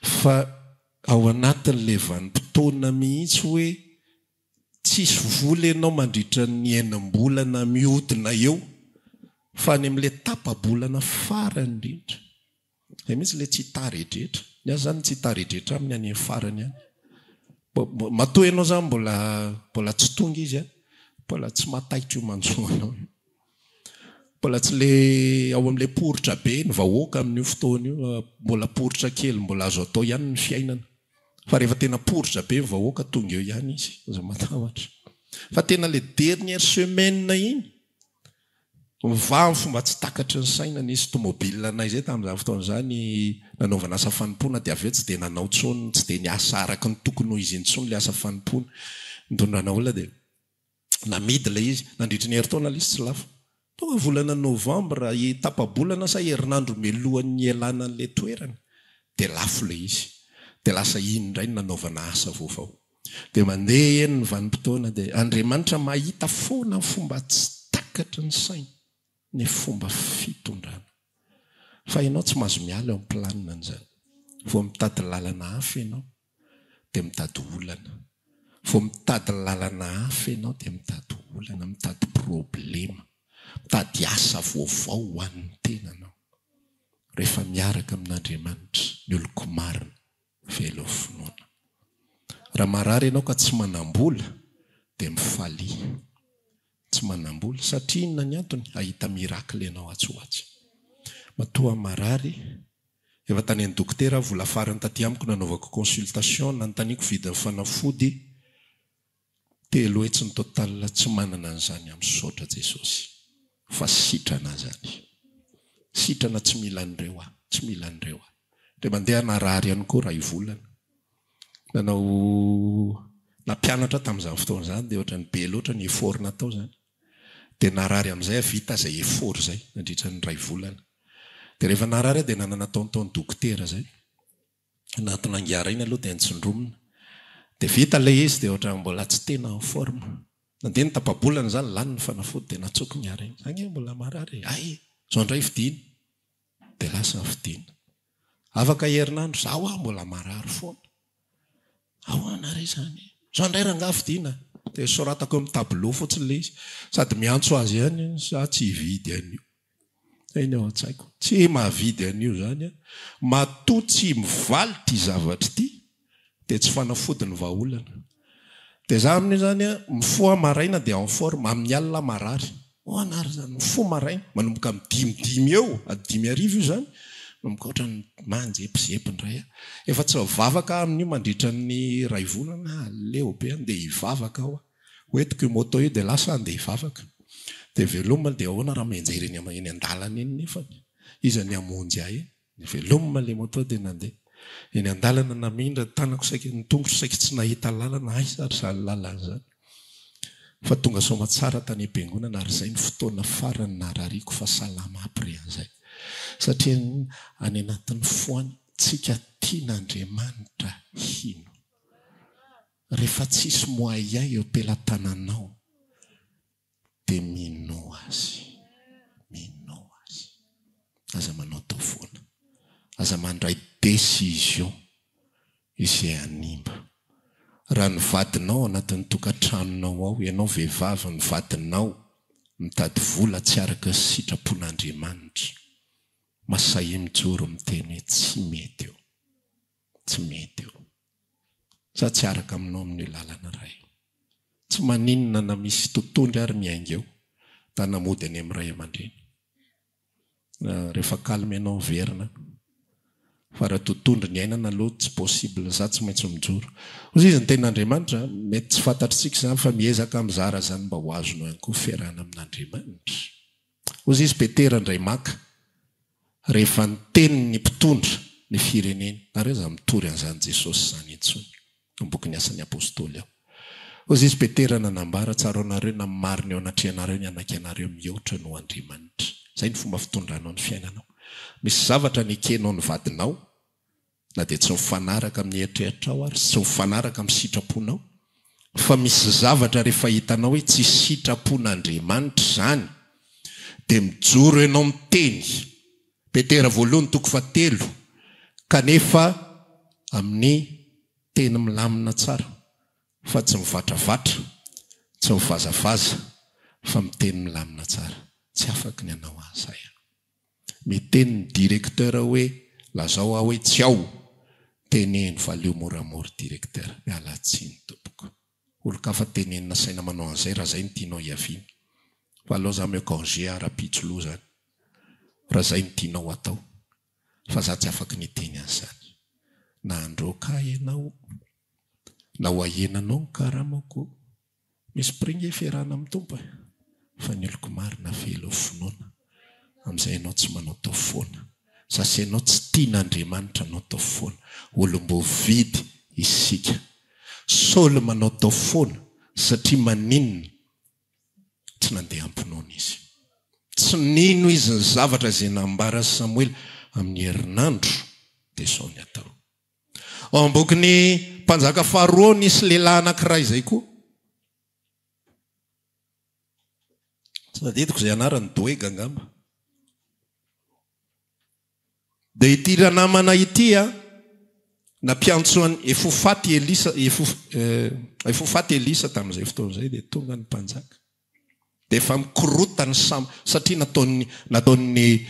fa ao anatin'le vanim-potoana mihitsy hoe tsisy vola ianao mandritra ny enam-bolana mihodina eo fa any amin'le tapabolana farany indrindra zay mihitsy le tsy tarehetra ny azy zany tsy tarehetra amin'ny any farany any matoa ianao zany mbola tsy tonga izy mbola tsy mataitra io manjoanao mbola tsy le ao amin'le poritra be ny vahoaka amin'io fotoana io mbola poritra kely mbola azo atao ihany ny fiainana fa rehefa tena poritra be ny vahoaka tonga eo ihany izy za matahotra fa tena le dernière semaine iny va ny fomba tsy takatry ny saina nisy tomobile anay zay tamin'izany fotoana zany nanaovana asa fanimpona dia avy eo tsy dia nanao tsony tsy dia niasa araka ny tokony ho izy intsony le asa fanimpona nitondrana olona dia namidy le izy nandritra ny herintaona le izy tsy lafa tonga volana novembre tapabolana sa herinandro melohan'ny elana n'le toerana dia lafo le izy dia lasa iny indray nanaovana asa vaovao dia mandeha eny ny vanim-potoana dia Andriamanitra mahita foana ny fomba tsy takatry ny saina ny fomba fitondrana fa ianao tsy mahazo miala eo amin'ny planina an'izany vao mitady lalana hafa ianao dia mitady olana vao mitady lalana hafa ianao dia mitady olana mitady problema mitady asa vaovao ho an'ny tenanao rehefa miaraka amin'Andriamanitra ny oloko marina velo finoana. Raha marary ianao ka tsy manam-bola dia mifaly. Tsy manam-bola satria inona ny antony? Ahita mirakle ianao atsoatsy. Matoa marary, efa tany ny dokotera vola farany taty amiko nanaovako consultation nanontaniako vidin'ny fanafody telo hetsy ny total tsy manana an'izany amin'ny saotra Jesosy. Fa sitrana zany. Sitrana tsy mila an'ireo tsy mila an'ireo dia mandeha narary ihany koa ray volana. Nanao nampianatra tamin'izany fotoana izany dia ohatran'ny be loatra ny effort natao zany. Dia narary amin'izay vita izay effort izay nandritra ny ray volana. Dia rehefa narary dia nanana taontaony dokotera zay. Anaty nangiara iny aloha dia nitsindromina. Dia vita ilay izy dia ohatran'ny mbola tsy tena en forme. Nandeha ny tapabolana zany lany ny fanafody dia natsoko ny ara iny. Zany mbola marary. Ay, zao indray vidiana. Dia lasa vidiana. Afaka herinandro, zaho mbola marary foana. Anare zany. Zao indray rangaha vidiana. Dia soratako amin'ny tableau fotsiny ilay izy. Sady miantso azy ihany sa tsy hividy an'io. Iny ao an-tsaiko. Tsy mahavidy an'io zany. Matoa tsy mivalitra zavatra ity. Dia tsy fanafody ny vahaolana. Dia za amin'io zany mifoha maraina dia en forme amin'ny alina marary. Anary zany mifoha maraina manomboka amin'ny 5 eo, 5 io zany. Manomboka ohatrany manjepizepindray. Efa tsy vavaka amin'io mandritra ny ray volana leo be dia hivavaka aho. Hoetiko io moto io dia lasa andeha hivavaka. Dia velomina dia ahoana raha mianjera eny an-dalana eny nefa. Izy ny hamonjy ahy. Velomina ilay moto dia nandeha. Eny an-dalana namindra tanako saika ny tongotro saika tsy nahita lalana ay sary zany lalana zany. Fa tonga soma tsara tany am-piangonana ary izay ny fotoana farany narariako fa salama après an'izay. Satria any anatin'ny foany tsika tian'Andriamanitra hino. Rehefa tsisy moyen eo am-pelatananao dia mino azy. Mino azy. Aza manao tao foana. Aza mandray décision izay animba. Raha ny vadinao anatin'ny tokantranonao ao, ianao vehivavy ny vadinao mitady vola tsy araka sitrapon'Andriamanitra. Masahy mijoro miteny hoe tsy mety eo. Tsy mety eo. Sa tsy araka aminao amin'ny lalana iray. Tsy maninona na misy totondry ary miainga eo. Tanamody any amin'ny ray aman-dreny. Rehefa kalmy ianao verina. Fa raha totondry ny ainana aloha tsy possible za tsy maintsy mijoro. Ozy izy ny ten'Andriamanitra mety tsy fantatritsika zany fa miezaka mizara zany mba ho azonao ihany koa fiarahana amin'Andriamanitra. Ozy izy Petera indray maka. Rehefa ny teniny mpitondra ny fireneny. Nareo za mitory an'izany Jesosy zany intsony. Boky ny asan'ny apôstôly ao. Ozy izy Petera nanambara tsara anareo na marina eo anatrehanareo ny anaky anareo mihoatra no Andriamanitra. Zay ny fomba fitondranao ny fiainanao. Misy zavatra ny ekenao ny vadinao na dia tsy mifanaraka amin'ny eritreritrao ary tsy mifanaraka amin'ny sitraponao. Fa misy zavatra rehefa hitanao hoe tsy sitrapon'Andriamanitra zany dia mijoro ianao miteny. Petera voalohany 3 kanefa amin'ny teny milamina tsara. Fa tsy mivantravatra, tsy mivazavaza, fa miteny milamina tsara. Tsy afaka ny anao an'izay. Miteny ny directeur hoe lazao aho hoe tsy ao. Teneny fa leo moramora directeur. Miala tsiny tompoko. Olo-kafa tenenina saina manao an'izay raha zay ny tianao hiaviana. Fa aloha za meo congé ara-pitsoloha zany. Raha zay ny tianao atao. Fa za tsy afaka ny teny an'izany. Na androka ianao. Na ho ahenanao ny karamako. Misy pringe fiarahana amin'ny tompo. Fa ny oloko marina velo finoana. Amin'izay ianao tsy manao tao foana. Sasy ianao tsy tian'Andriamanitra anao tao foana. Olom-bo vidy isika. Saoly manao tao foana satria maninona tsy nandeha ampinoana izy. Tsy nino izy ny zavatra izay nambara Samuel amin'ny herinandro dia sao ny atao. Ao am-bokin'ny mpanjaka faharoa nisy lehilahy anankiray izay koa. Tsy tadidiko izay anarany Doeg angamba. Dia ity ranamana ity nampiantsoany efofaty Elisa tamin'izay fotoana izay dia tonga ny mpanjaka. dia efa mikorotany satria nataon'ny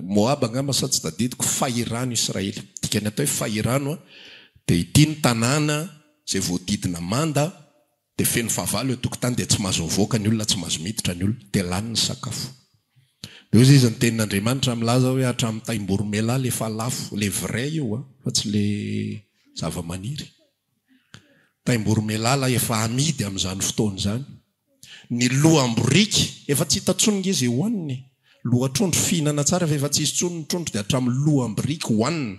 Moab angamba sa tsy tadidiko fahirano Israely. Dikany atao hoe fahirano dia ity ny tanàna zay voadidina manda dia feno fahavalo eo tokotany dia tsy mahazo mivoaka ny olona, tsy mahazo miditra ny olona, dia lany ny sakafo. Dia izy ny tenin'Andriamanitra milaza hoe hatramin'ny taim-boromela le fa lafo, le vrai io fa tsy le zava-maniry. Taim-boromela efa amidy amin'izany fotoana izany. Ny lohamborika efa tsy hitatsonina izy hoaniny. Lohatrondro fihinana tsara fa efa tsy hisy tsoniny trondro dia hatramin'ny lohamborika hoanina.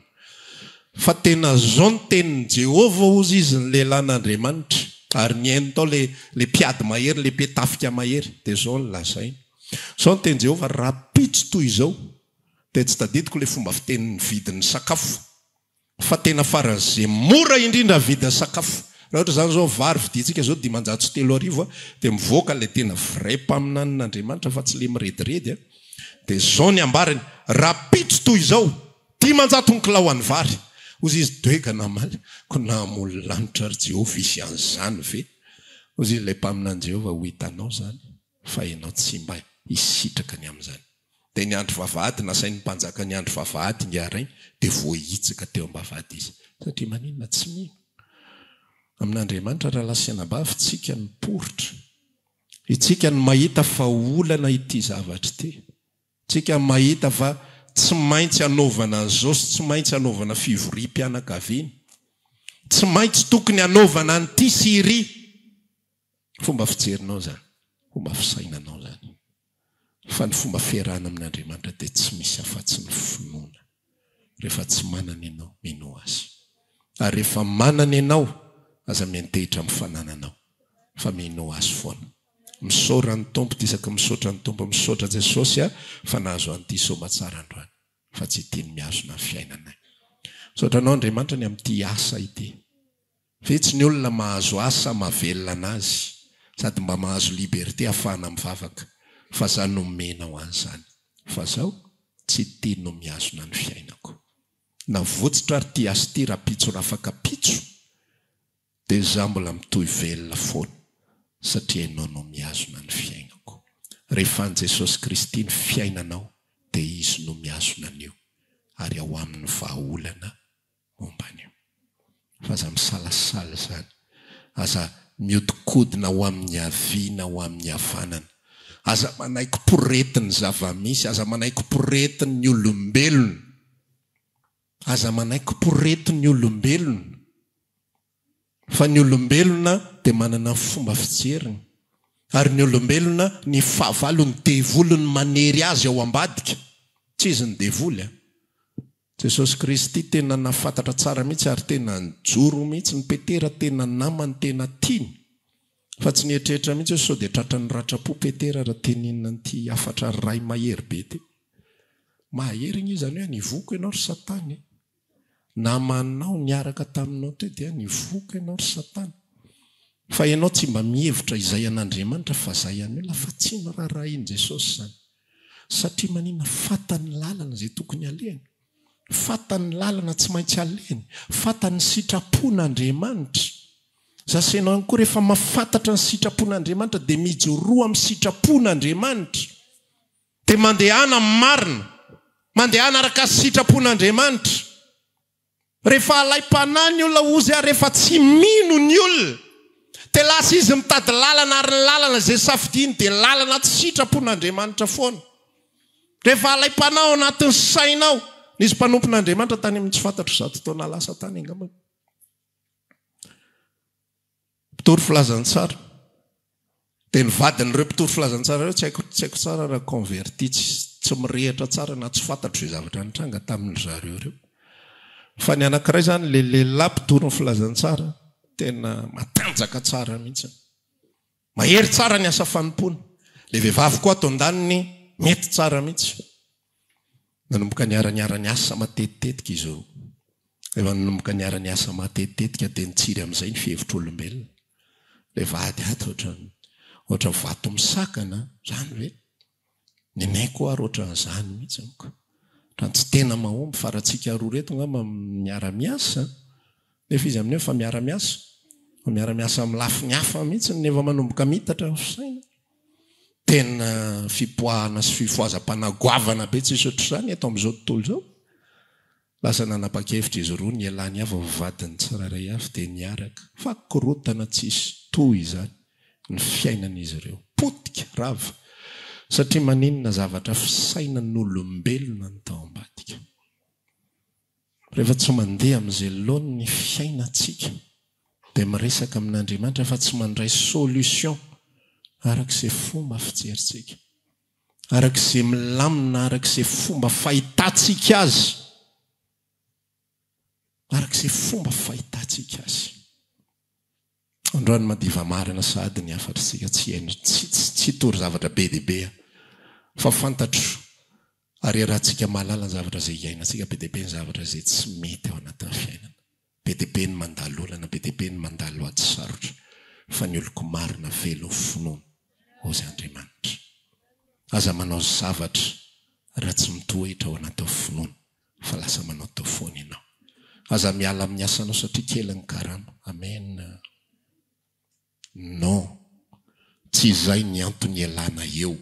Fa tena zao ny tenin'i Jehova ozy izy ny lehilahin'Andriamanitra. Ary ny hainy tao le mpiady mahery, le mpetafika mahery. Dia zao ny lazainy. Zao ny teny Jehova raha pitso toy izao dia tsy tadidiko le fomba fitenin'ny vidin'ny sakafo. Fa tena faran'izay mora indrindra vidin'ny sakafo. Raha ohatra zany zao vary vidintsika zao 530 dia mivoaka le tena vrai mpaminan'Andriamanitra fa tsy le mirediredy. Dia zao ny ambarany raha pitso toy izao 500 kilao any vary. Ozy izy doeka namaly ko namolo lanitra ry Jehova isy an'izany ve. Ozy izy le mpaminan'i Jehova ho hitanao zany fa ianao tsy mba hisitraka ny amin'izany. Dia ny andro vavahady nasain'ny mpanjaka ny andro vavahady ngiarainy dia voahitsaka teo am-bavahady izy satria maninona tsy mino. Amin'Andriamanitra raha lasianabavy tsika ny poritra. Itsika ny mahita fa olana ity zavatra ity. Tsika ny mahita fa tsy maintsy anaovana an'izao sy tsy maintsy anaovana fivorim-pianakaviana. Tsy maintsy tokony anaovana an'ity sy iry. Fomba fijerinao zany. Fomba fisainanao zany. Fa ny fomba fiarahana amin'Andriamanitra dia tsy misy afa-tsy ny finoana. Rehefa tsy manana ianao, mino azy. Ary rehefa manana ianao, aza miantehitra amin'ny fanananao. Fa mino azy foana. Misaora ny tompo, tisaka misaotra ny tompo, misaotra Jesosy fa nahazo an'ity somatsara androany. Fa tsy tiany mihazona ny fiainanay. Misaotranao Andriamanitra ny amin'ity asa ity. Vitsy ny olona mahazo asa mahavelona anazy. Sady mba mahazo liberté ahafahana mivavaka. Fa za nomenao an'izany. Fa zao tsy tiany no mihazona ny fiainako. Na votsitra ary ty asa ty raha pitso raha afaka pitso. Dia za mbola mitohy velona foana. Satria ianao no mihazona ny fiainako. Rehefa an Jesosy Kristy ny fiainanao dia izy no mihazona an'io. Ary ao amin'ny vahaolana momba an'io. Fa aza misalasala zany. Aza miodikodina ho amin'ny haviana, ho amin'ny havanana. Aza manaiky poretiny zava-misy, aza manaiky poretiny ny olombelona. Aza manaiky poretiny ny olombelona. Fa ny olombelona dia manana fomba fijeriny. Ary ny olombelona ny fahavalo ny devolony manery azy ao ambadika. Tsy izy ny devoly. Jesosy Kristy tena nafantatra tsara mihitsy ary tena njoro mihitsy ny Petera, tena namany, tena tiany. Fa tsy nietrehitra mihitsy hoe sao dia tratra ny ratrapo Petera raha teninina n'ity afatra ray mahery be ty. Mahery igny izany hoe nivoko ianao ry Satany. Namanao niaraka taminao teo dia nivoko ianao ry Satany. Fa ianao tsy mba mihevitra izay an'Andriamanitra fa izay an'olona fa tsy norarahin Jesosy zany. Satria manina fatany lalana izay tokony alehany. Fatany lalana tsy maintsy alehany. Fatany sitrapon'Andriamanitra. Zasenao ihany koa rehefa mahafantatra ny sitrapon'Andriamanitra dia mijoroa amin'ny sitrapon'Andriamanitra. Dia mandehana marina. Mandehana araka sitrapon'Andriamanitra. Rehefa alay-panahy ny olona ozy ary rehefa tsy mino ny olona. Dia lasa izy mitady lalana ary ny lalana izay safidiany dia lalana tsy sitrapon'Andriamanitra foana. Rehefa alay-panahy ao anatin'ny sainao. Nisy mpanompon'Andriamanitra tany amin'ny tsy fantatro 100 taona lasa tany angamba. Mpitory filazantsara. Dia ny vadin'ireo mpitory filazantsara ireo tsy haiko tsara raha converti tsy mirehitra tsara na tsy fantatro izay zavatra nitranga tamin'ny zareo ireo. Fa ny anankiray zany le lehilahy mpitory ny filazantsara tena matanjaka tsara mihitsy. Mahery tsara ny asa fanompoana. Le vehivavy koa ato an-daniny mety tsara mihitsy. Nanomboka niara-niara-ny asa matetitetika izy io. Efa nanomboka niara-ny asa matetitetika dia nitsiry amin'izay ny fihevitr'olombelona. Le vady ato ohatra vato misakana zany ve. Ny naiko ary ohatran'izany mihitsy amiko. Raha tsy tena mahomby fa raha tsika roa reto ngamba miara-miasa. Nefa izy amin'io fa miara-miasa. Miara-miasa amin'ny lafiny hafa mihitsy nefa manomboka mitatra saina. tena fipoahana sy fifoazam-panagoavana be tsisy ohatr'izany eto amin'izao tontolo zao. Lasa nanapa-kevitra izy roa ny ialany avy vadiny tsiraray avy dia niaraka. Fa korotana tsisy toy izany ny fiainan'izy ireo. Potika rava. Satria maninona zavatra fisainan'olombelona ny tao ambadika. Rehefa tsy mandeha amin'izay laony ny fiainantsika dia miresaka amin'Andriamanitra fa tsy mandray solution arak'izay fomba fijerintsika. Arak'izay milamina, arak'izay fomba fahitantsika azy. Arak'izay fomba fahitantsika azy. Androany madiva marina sady ny afatritsika tsy tory zavatra be dia be fa fantatro ary rahantsika mahalala ny zavatra izay iainantsika be dia be ny zavatra izay tsy mety ao anatin'ny fiainana. Be dia be ny mandalo olana, be dia be ny mandalo ady sarotra. Fa ny oloko marina velo finoana ho izay Andriamanitra. Aza manao zavatra raha tsy mitohitra ao anaty finoana fa lasa manao tao foana ianao. Aza miala amin'ny asanao satria kely ny karama. Amen. Non. Tsy izay ny antony ialana eo.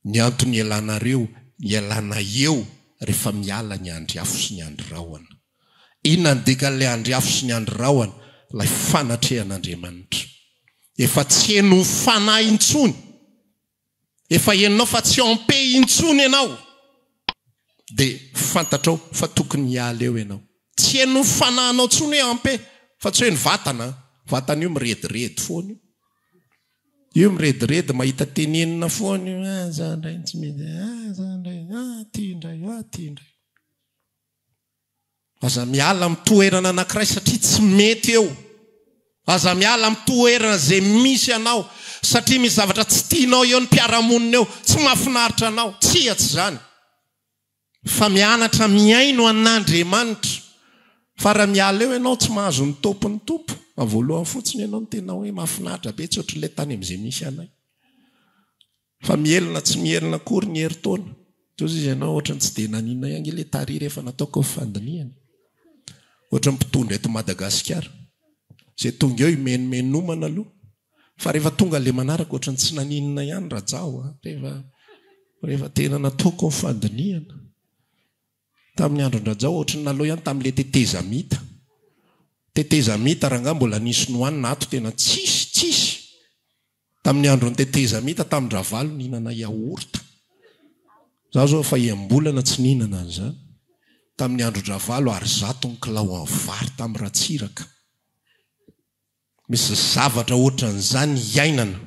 Ny antony ialana eo rehefa miala ny andriafo sy ny androraoana. Inona ny dika ilay andriafo sy ny androraoana? Ilay fanatrehan'Andriamanitra. Efa tsy heno fanahy intsony. Efa henonao fa tsy ampe intsony ianao. Dia fantatrao fa tokony hiala eo ianao. Tsy heno fanahinao intsony hoe ampe. Fa tsy hoe ny vatana. Vatana io mirediredy foana io. Io mirediredy mahita tenenina foana io. Zandray tsy mety. Zandray. Ty indray. Aza miala amin'ny toerana anankiray satria tsy mety eo. Aza miala amin'ny toerana izay misy anao satria misy zavatra tsy tianao eo ny mpiaramonina eo. Tsy mahafinaritra anao. Tsy atsy izany. Fa mianatra miaino an'Andriamanitra. Fa raha miala eo ianao tsy mahazo ny tompony tompo. Voalohany fotsiny ianao ny tena hoe mahafinaritra be tsy ohatr'ilay tany amin'izay misy anay. Fa mielina tsy mielina akory ny herintaona. Toy izy ianao ohatrany tsy dia naninona ihany ilay tariry efa nataoko fandiniana. Ohatrany mpitondra eto Madagasikara. Izay tonga eo imenomenomana aloha. Fa rehefa tonga ilay manaraka ohatrany tsy naninona ihany rajao. Rehefa tena nataoko fandiniana. Tamin'ny andron-drajao ohatrany naloha ihany tamin'ilay tetezamita. Tetezamita raha mbola nisy nohanina ato tena tsisy. Tamin'ny andron'ny tetezamita tamin'ny ravalo nihinana yaourt. Zaho zao fa iambolana tsy nihinana an'izany. Tamin'ny andron-dravalo ary zato ny kilao amin'ny vary tamin'ny ratsiraka. Misy zavatra ohatran'izany iainana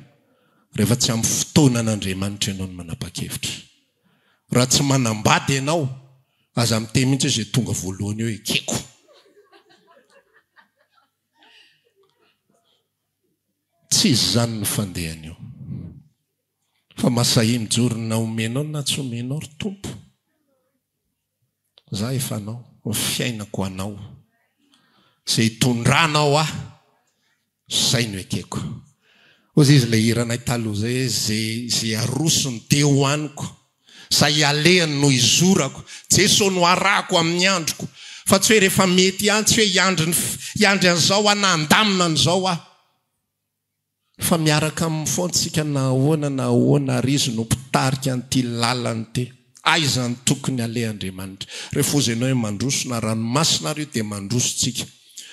rehefa tsy amin'ny fotoanan'Andriamanitra ianao no manapa-kevitra. Raha tsy manambady ianao aza miteny mihitsy izay tonga voalohany eo ekeko. Tsy izany ny fandehany eo. Fa masahy mijorona omenao na tsy omenao ry tompo. Za efa anao, fiainako anao. Izay tondranao zay no ekeko. Ozy izy ilay hiranay taloha zay arosony dia hoaniko. Zay alehany no izorako. Jeso no arako amin'ny androko. Fa tsy hoe rehefa mety ihany, tsy hoe hiandry an'izao nanamdamina an'izao fa miaraka amin'ny fontsika na ahoana ary izy no mpitarika an'ity lalany ty. Aizany tokony alehan'Andriamanitra. Rehefa ozy ianao mandroso na ranomasina ary io dia mandrosotsika.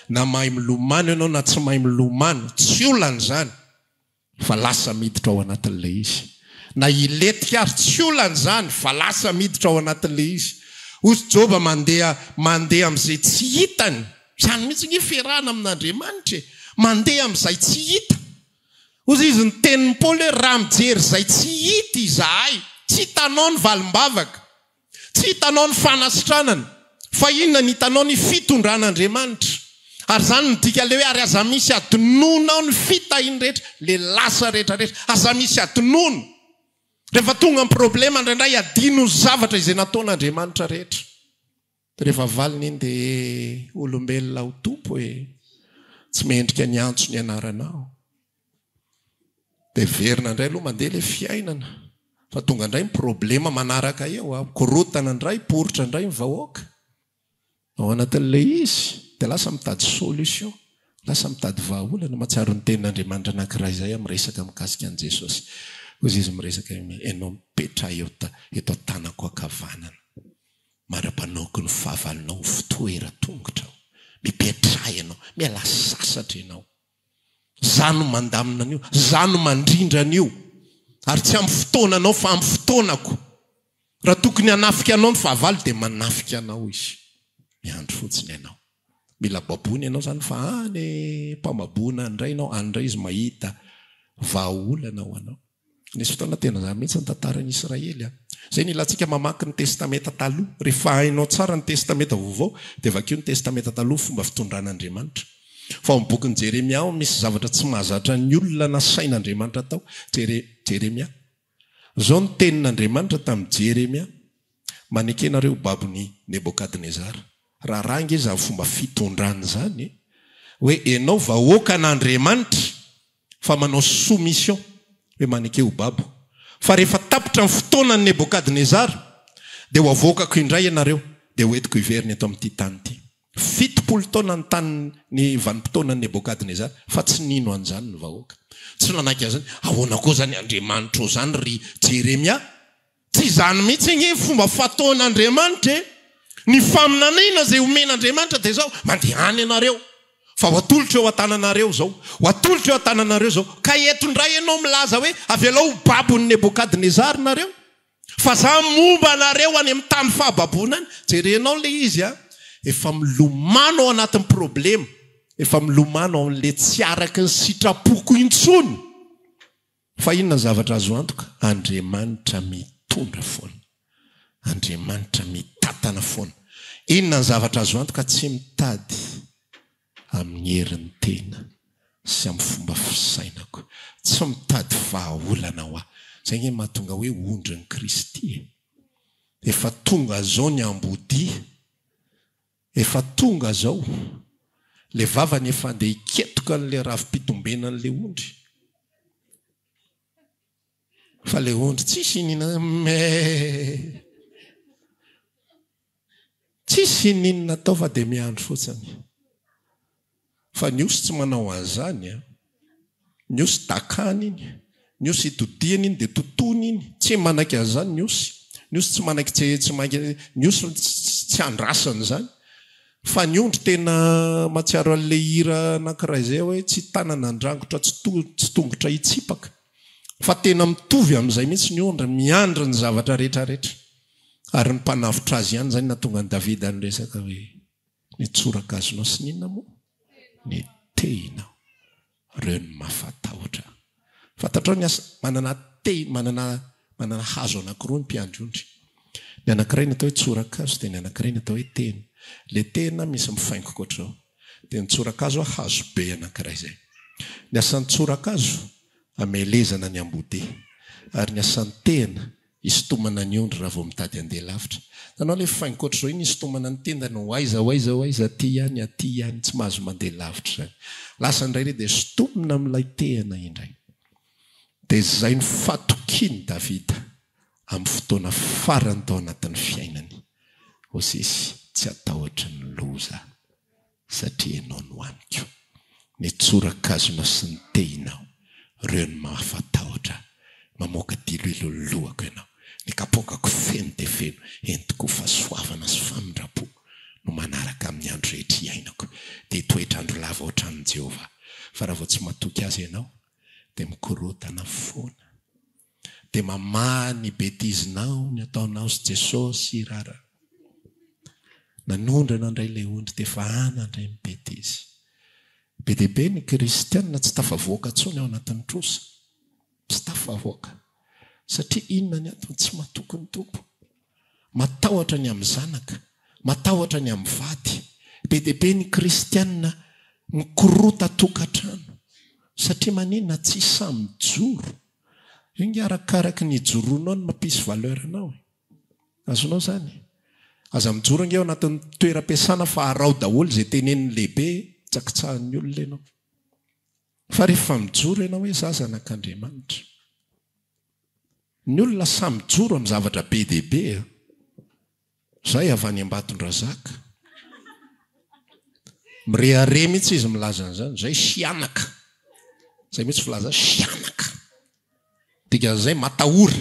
Na mahay milomano ianao na tsy mahay milomano, tsy olana izany. Fa lasa miditra ao anatin'ilay izy. Na iletika ary tsy olana izany, fa lasa miditra ao anatin'ilay izy. Ozy Joba mandeha amin'izay tsy hitany. Izany mihitsy ny fiarahana amin'Andriamanitra. Mandeha amin'izay tsy hita. Ozy izy ny tenin'ny Paoly hoe raha mijery izay tsy hita izahay. Tsy hitanao ny valim-bavaka. Tsy hitanao ny fanasitranana. Fa inona ny hitanao ny fitondran'Andriamanitra. Ary izany midika ilay hoe ary aza misy adinonao ny fitahiny rehetra. Le lasa rehetrarehetra. Aza misy adinono. Rehefa tonga ny problema indraindray adino ny zavatra izay nataon'Andriamanitra rehetra. Rehefa valiny iny dia olombelona ho tompo tsy mendrika ny antso ny anaranao. Dia verina indray aloha mandeha ilay fiainana. Fa tonga indray ny problema manaraka eo. Korotana indray, poritra indray ny vahoaka. Ao anatin'ilay izy dia lasa mitady solution. Lasa mitady vahaolana. Mahatsiaro ny tenin'Andriamanitra anankiray izay amin'ny resaka mikasika an'i Jesosy. ozy izy miresaka ianao mipetra eto tanako akavanana mara-panaoko ny fahavalinao fitoera tongotra ao mipetra ianao miala sasatra ianao za no mandamina an'io za no mandrindra an'io ary tsy amin'ny fotoananao fa amin'ny fotoanako raha tokony hanafika anao ny fahavalo dia manafika anao izy miandro fotsiny ianao mila babony ianao zany fa any mpamabona andray ianao andray izy mahita vahaolana ho anao nisy fotoana tena zany mihitsy ny tantaran'i Israely zay ny ilantsika mamaky ny testamenta taloha rehefa hainao tsara ny testamenta vaovao dia vakio ny testamenta taloha fomba fitondran'Andriamanitra fa ao bokin'i Jeremia ao misy zavatra tsy mahazatra ny olona na sain'Andriamanitra tao Jeremia zao ny tenin'Andriamanitra tamin'ny Jeremia manekenareo babony Nebokadnezara raha ranga izy amin'ny fomba fitondrany zany hoe enao vahoaka an'Andriamanitra fa manao soumission hoe maneke ho babo fa rehefa tapitra ny fotoanan'ny Nebokadnezara dia ho avoakako indray ianareo dia hoentiko hiveriny eto amin'ity tany ity 70 taona ny tany ny vanim-potoanan'ny Nebokadnezara fa tsy nino an'izany ny vahoaka tsy nanaiky azany ahoana koa zany Andriamanitra o zany ry Jeremia tsy zany mihitsy igny fomba fataon'Andriamanitra ny faminanaina zay omen'Andriamanitra dia zao mandehany ianareo fa ho atolotra eo an-tananareo zao ho atolotra eo an-tananareo zao ka eto indray ianao milaza hoe avelao ho babon'ny Nebokadnezara nareo fa za momba anareo any amin'ny tany fahababona any jerenao le izy efa milomano ao anatin'ny problema efa milomano ao amin'le tsy araka ny sitrapoko intsony fa inona zavatra azo antoka Andriamanitra mitondra foana Andriamanitra mitantana foana inona ny zavatra azo antoka tsy mitady amin'ny herin'ny tena sy amin'ny fomba fisainako tsy mitady vahaolana ho zay ny mahatonga hoe ondrin'ny Kristy efa tonga zao ny ambodi efa tonga zao le vavany efa andeha iketoka n'le ravi-pitombena n'le ondry fa le ondry tsisy ninona tao fa dia miandro fotsiny fa ny osy tsy manao an'izany ny osy dakany iny ny osy itodiany iny dia tontony iny tsy manaiky an'izany ny osy tsy manaiky tsy ny osy tsy andrasany zany fa ny ondry tena matsiaro an'le hira anankiray zay hoe tsy tanana andrangotra tsy tongotra hitsipaka fa tena mitovy amin'izay mihitsy ny ondry miandry ny zavatra rehetrarehetra ary ny mpanavitra azy ihany zany natonga ny Davida ny resaka hoe ny tsorakazonao sy ninona moa ny tehinao reo ny mahafatahotra fantatrao ny asa manana hazo anankiroa ny mpiandry ondry ny anankiray ny atao hoe tsorakazo dia ny anankiray ny atao hoe tena le tena misy mifaingo koatrao dia ny tsorakazo hazo be anankiray zay ny asan'ny tsorakazo amelezana ny ambode ary ny asan'ny tena isotomana ny ondry raha vao mitady andeha lavitra tanao le fifaingo koatrao iny isotomana ny tenda no aiza aty ihany tsy mahazo mandeha lavitra zany lasa indray re dia isotomina amin'ilay tehana indray dia zay ny fatokiny Davida amin'ny fotoana farany tao anatin'ny fiainany osisy tsy atahotra ny loza satria ianao no aniko ny tsorakazona sy ny tehinao reo ny mahafatahotra mamoaka dilo ilololohako ianao ny kapokako feno dia feno entiko fahasoavana sy famindrapo no manaraka amin'ny andro rehetra iainako dia toetrandro lava ohatran'i Jehovah fa raha vao tsy matoky azy ianao dia mikorotana foana dia mamaha ny betizinao ny ataonao sy Jesosy rara nanondrana indray ilay ondry dia efa anandray ny betizy be dia be ny kristianina tsy tafavoaka tsony ao anatin'ny trosa tsy tafavoaka satria inona ny atony tsy matoky ny tompo matahotra ny amin'ny zanaka matahotra ny amin'ny vady be dia be ny kristianina mikorota tokantrano satria maninona tsy samy joro ingy arakaraka ny joroanao ny mampisy valeur anao azonao zany aza mijoro ingy ao anatin'ny toeram-piasana fa arao daholo zay teneniny lehibe tsakitsahan'ny olona ianao fa rehefa mijoro ianao hoe za zanak'Andriamanitra ny olona samy joro amin'ny zavatra be dehibe zay avy any Ambatondrazaka mirehare mihitsy izy milaza an'izany zay sianaka zay mihitsy filaza sianaka dikan'izay matahory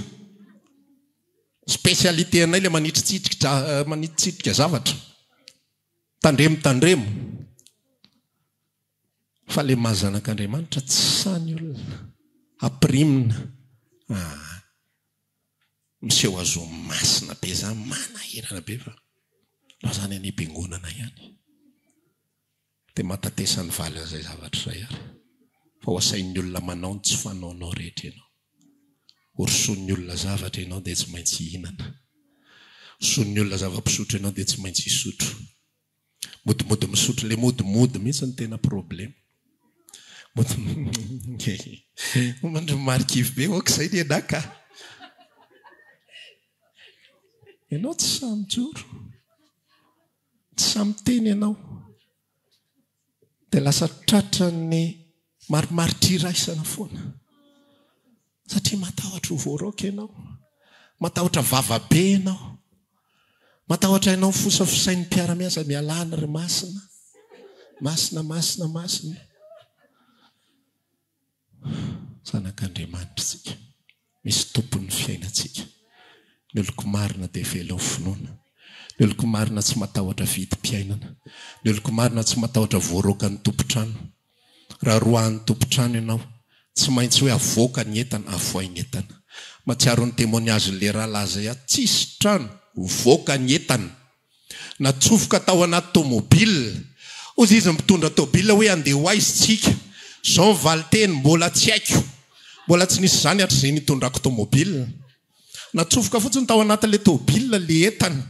spécialité anay le manitsitrika zavatra tandremo fa le mazanak'Andriamanitra tsy sany olona aprimina miseho azo masina be zany manahirana be fa zany any am-piangonana ihany dia matatesany valy an'izay zavatra izay ary fa ho asain'ny olona manao ny tsy fanaonao rehetra ianao oroson'ny olona zavatra ianao dia tsy maintsy hihinana son'ny olona zava-pisotro ianao dia tsy maintsy hisotro modimody misotro le modimody mihitsy ny tena problema mandro marikivy be ok'izay ny anaka ianao tsy samy joro tsy samy teny ianao dia lasa tratrany marimaritra foana satria matahotra ho voaraoka ianao matahotra vavabe ianao matahotra ianao fosafosain'ny mpiara-miasa mialana ry masina zanak'Andriamanitra tsika misy tompon'ny fiainantsika ny oloko marina dia velo ao finoana ny oloko marina tsy matahotra vidim-piainana ny oloko marina tsy matahotra voaraoka ny tompotrano raha roahan'ny tompotrano ianao tsy maintsy hoe avoaka ny entana avoay ny entana matsiaro ny témoignage le rahalaza ia tsisy trano voaka ny entana natsofoka tao anaty tomobile ozy izy mitondra tomobile hoe andeha ho aizy tsika zao valiteny mbola tsy haiko mbola tsy nisy zany hatr'izay nitondrako tomobile natsofoka fotsiny tao anatin'le tomobile le entana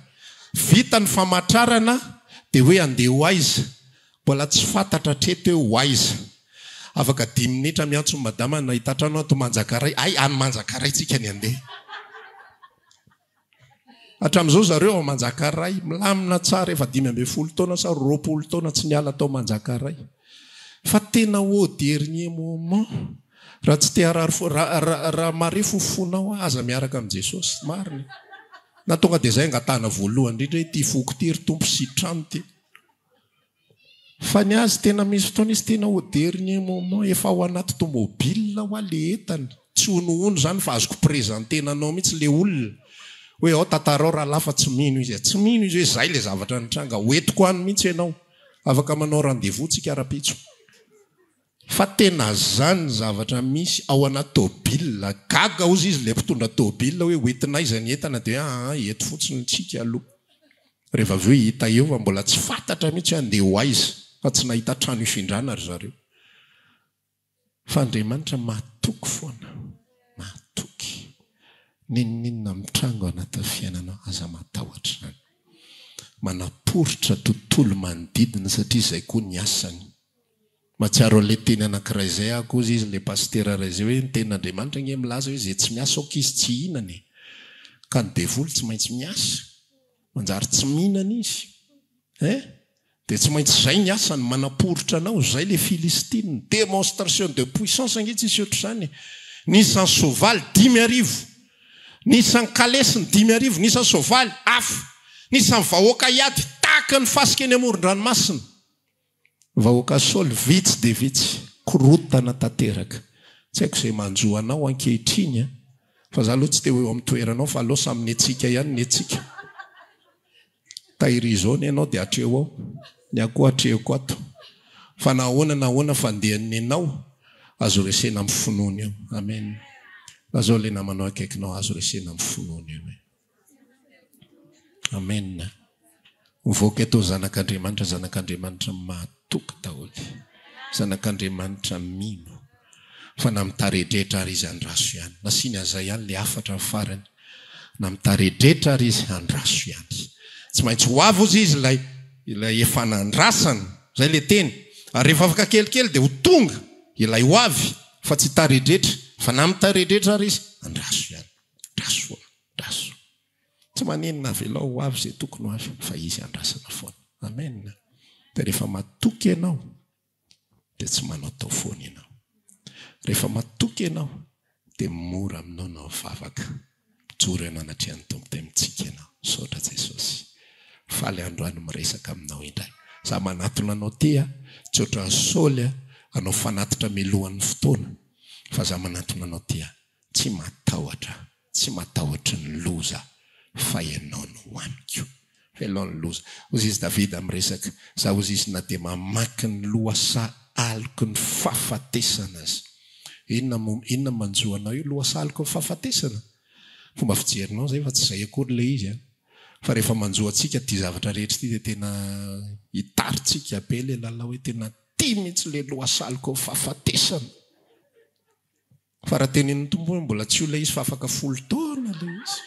vita ny famatrarana dia hoe andeha ho aiza mbola tsy fantatra treto hoe ho aiza afaka 10 minitra miantso madama nahita trano ato Manjakaray ay any Manjakaray tsika ny andeha hatramin'izao zareo ao Manjakaray milamina tsara efa 12 taona sa 20 taona tsy niala tao Manjakaray fa tena au dernier moment raha tsy te raha mare fofonao aza miaraka amin'i Jesosy marina na tonga dia zay angatahana voalohany indrindra hoe ty foko ty ry tompo sitrano ty fa ny azy tena misy fotoana izy tena au dernier moment efa ao anaty tomobile ho ale entana tsy honohono zany fa azoko prezantena anao mihitsy le olona hoe ao tantarao raha lafa tsy mino izy tsy mino izy hoe zay le zavatra nitranga hoetiko any mihitsy ianao afaka manao rendez-vous tsika ara-pitso fa tena zany zavatra misy ao anaty tomobile gaga ozy izy le mpitondra tomobile hoe hoentinaiza ny entana dia eto fotsiny tsika aloha rehefa avy hoe hita eo fa mbola tsy fantatra mihitsy andeha ho aiza fa tsy nahita trano ifindrana ry zareo fa Andriamanitra matoky foana matoky ninninona mitrango anaty fiainanao aza matahotra zany manaporotra tontolo manodidina satria izay koa ny asany matsiaro an'le teny anankiray izay ako ozy izy le pastera ray izay hoe ny tenin'Andriamanitra nge milaza hoe izay tsy miasa aoka izy tsy hinany ka ny devoly tsy maintsy miasa manjary tsy mihinana izy dia tsy maintsy zay ny asany manaporotra anao zay le Filistine démonstration de puissance angitsy isy ohatr'izany nisan'ny sovaly 10,000 nisan'ny kalesiny 10,000 nisan'ny sovaly hafa nisan'ny vahoaka iady tahaka ny fasika eny amoron-dranomasina vahoaka Saoly vitsy dia vitsy korotana tanteraka tsy haiko izay manjoanao ankehitriny fa za aloha tsy te hoe amitoeranao fa aloha samy netsika ihany netsika tahirizao ny ianao dia atreo ao ny akoho atrehoko ato fa nahoana fandehan'ny ianao azo resena amin'ny finoana eo amen azao le namanao akaikinao azo resena amin'ny finoana eo amen mivoaka eto zanak'Andriamanitra mahatoky daholo zanak'Andriamanitra mino fa namitaredretra ary izy andraso ihany nasiny an'izay ihany le afatra ny farany namitaredretra ary izy andraso ihany tsy maintsy ho avy ozy izy ilay efa nandrasana zay le teny ary rehefa afaka kelikely dia ho tonga ilay ho avy fa tsy taredretra fa namitaredretra ary izy andraso ihany draso tsy manenina velao ho avy zay tokony ho avy fa izy andrasana foana amen dia rehefa matoky ianao dia tsy manao tao foana ianao rehefa matoky ianao dia mora aminao nao vavaka mijoro ianao anatrehan'ny tompo dia mitsika ianao saotra Jesosy faly androany miresaka aminao indray za manatona anao tia tsy ohatran'ny Saoly anao fanatitra melohan'ny fotoana fa za manatona anao tia tsy matahotra ny loza fa ianao no hoaniko. Fa ianao ny loza. Ozy izy David amresaka, za ozy izy na dia mamaky ny loasa aliko ny fahafatesana azy. Inona manjoanao io loasa aliko ny fahafatesana? Fomba fijerinao zay fa tsy zay akory le izy. Fa rehefa manjoa antsika ty zavatra rehetra ty dia tena hitaritsika be le lalao hoe tena tia mihitsy le loasa aliko ny fahafatesana. Fa raha tenin'ny tompony mbola tsy olona izy fa afaka 10 taona le izy.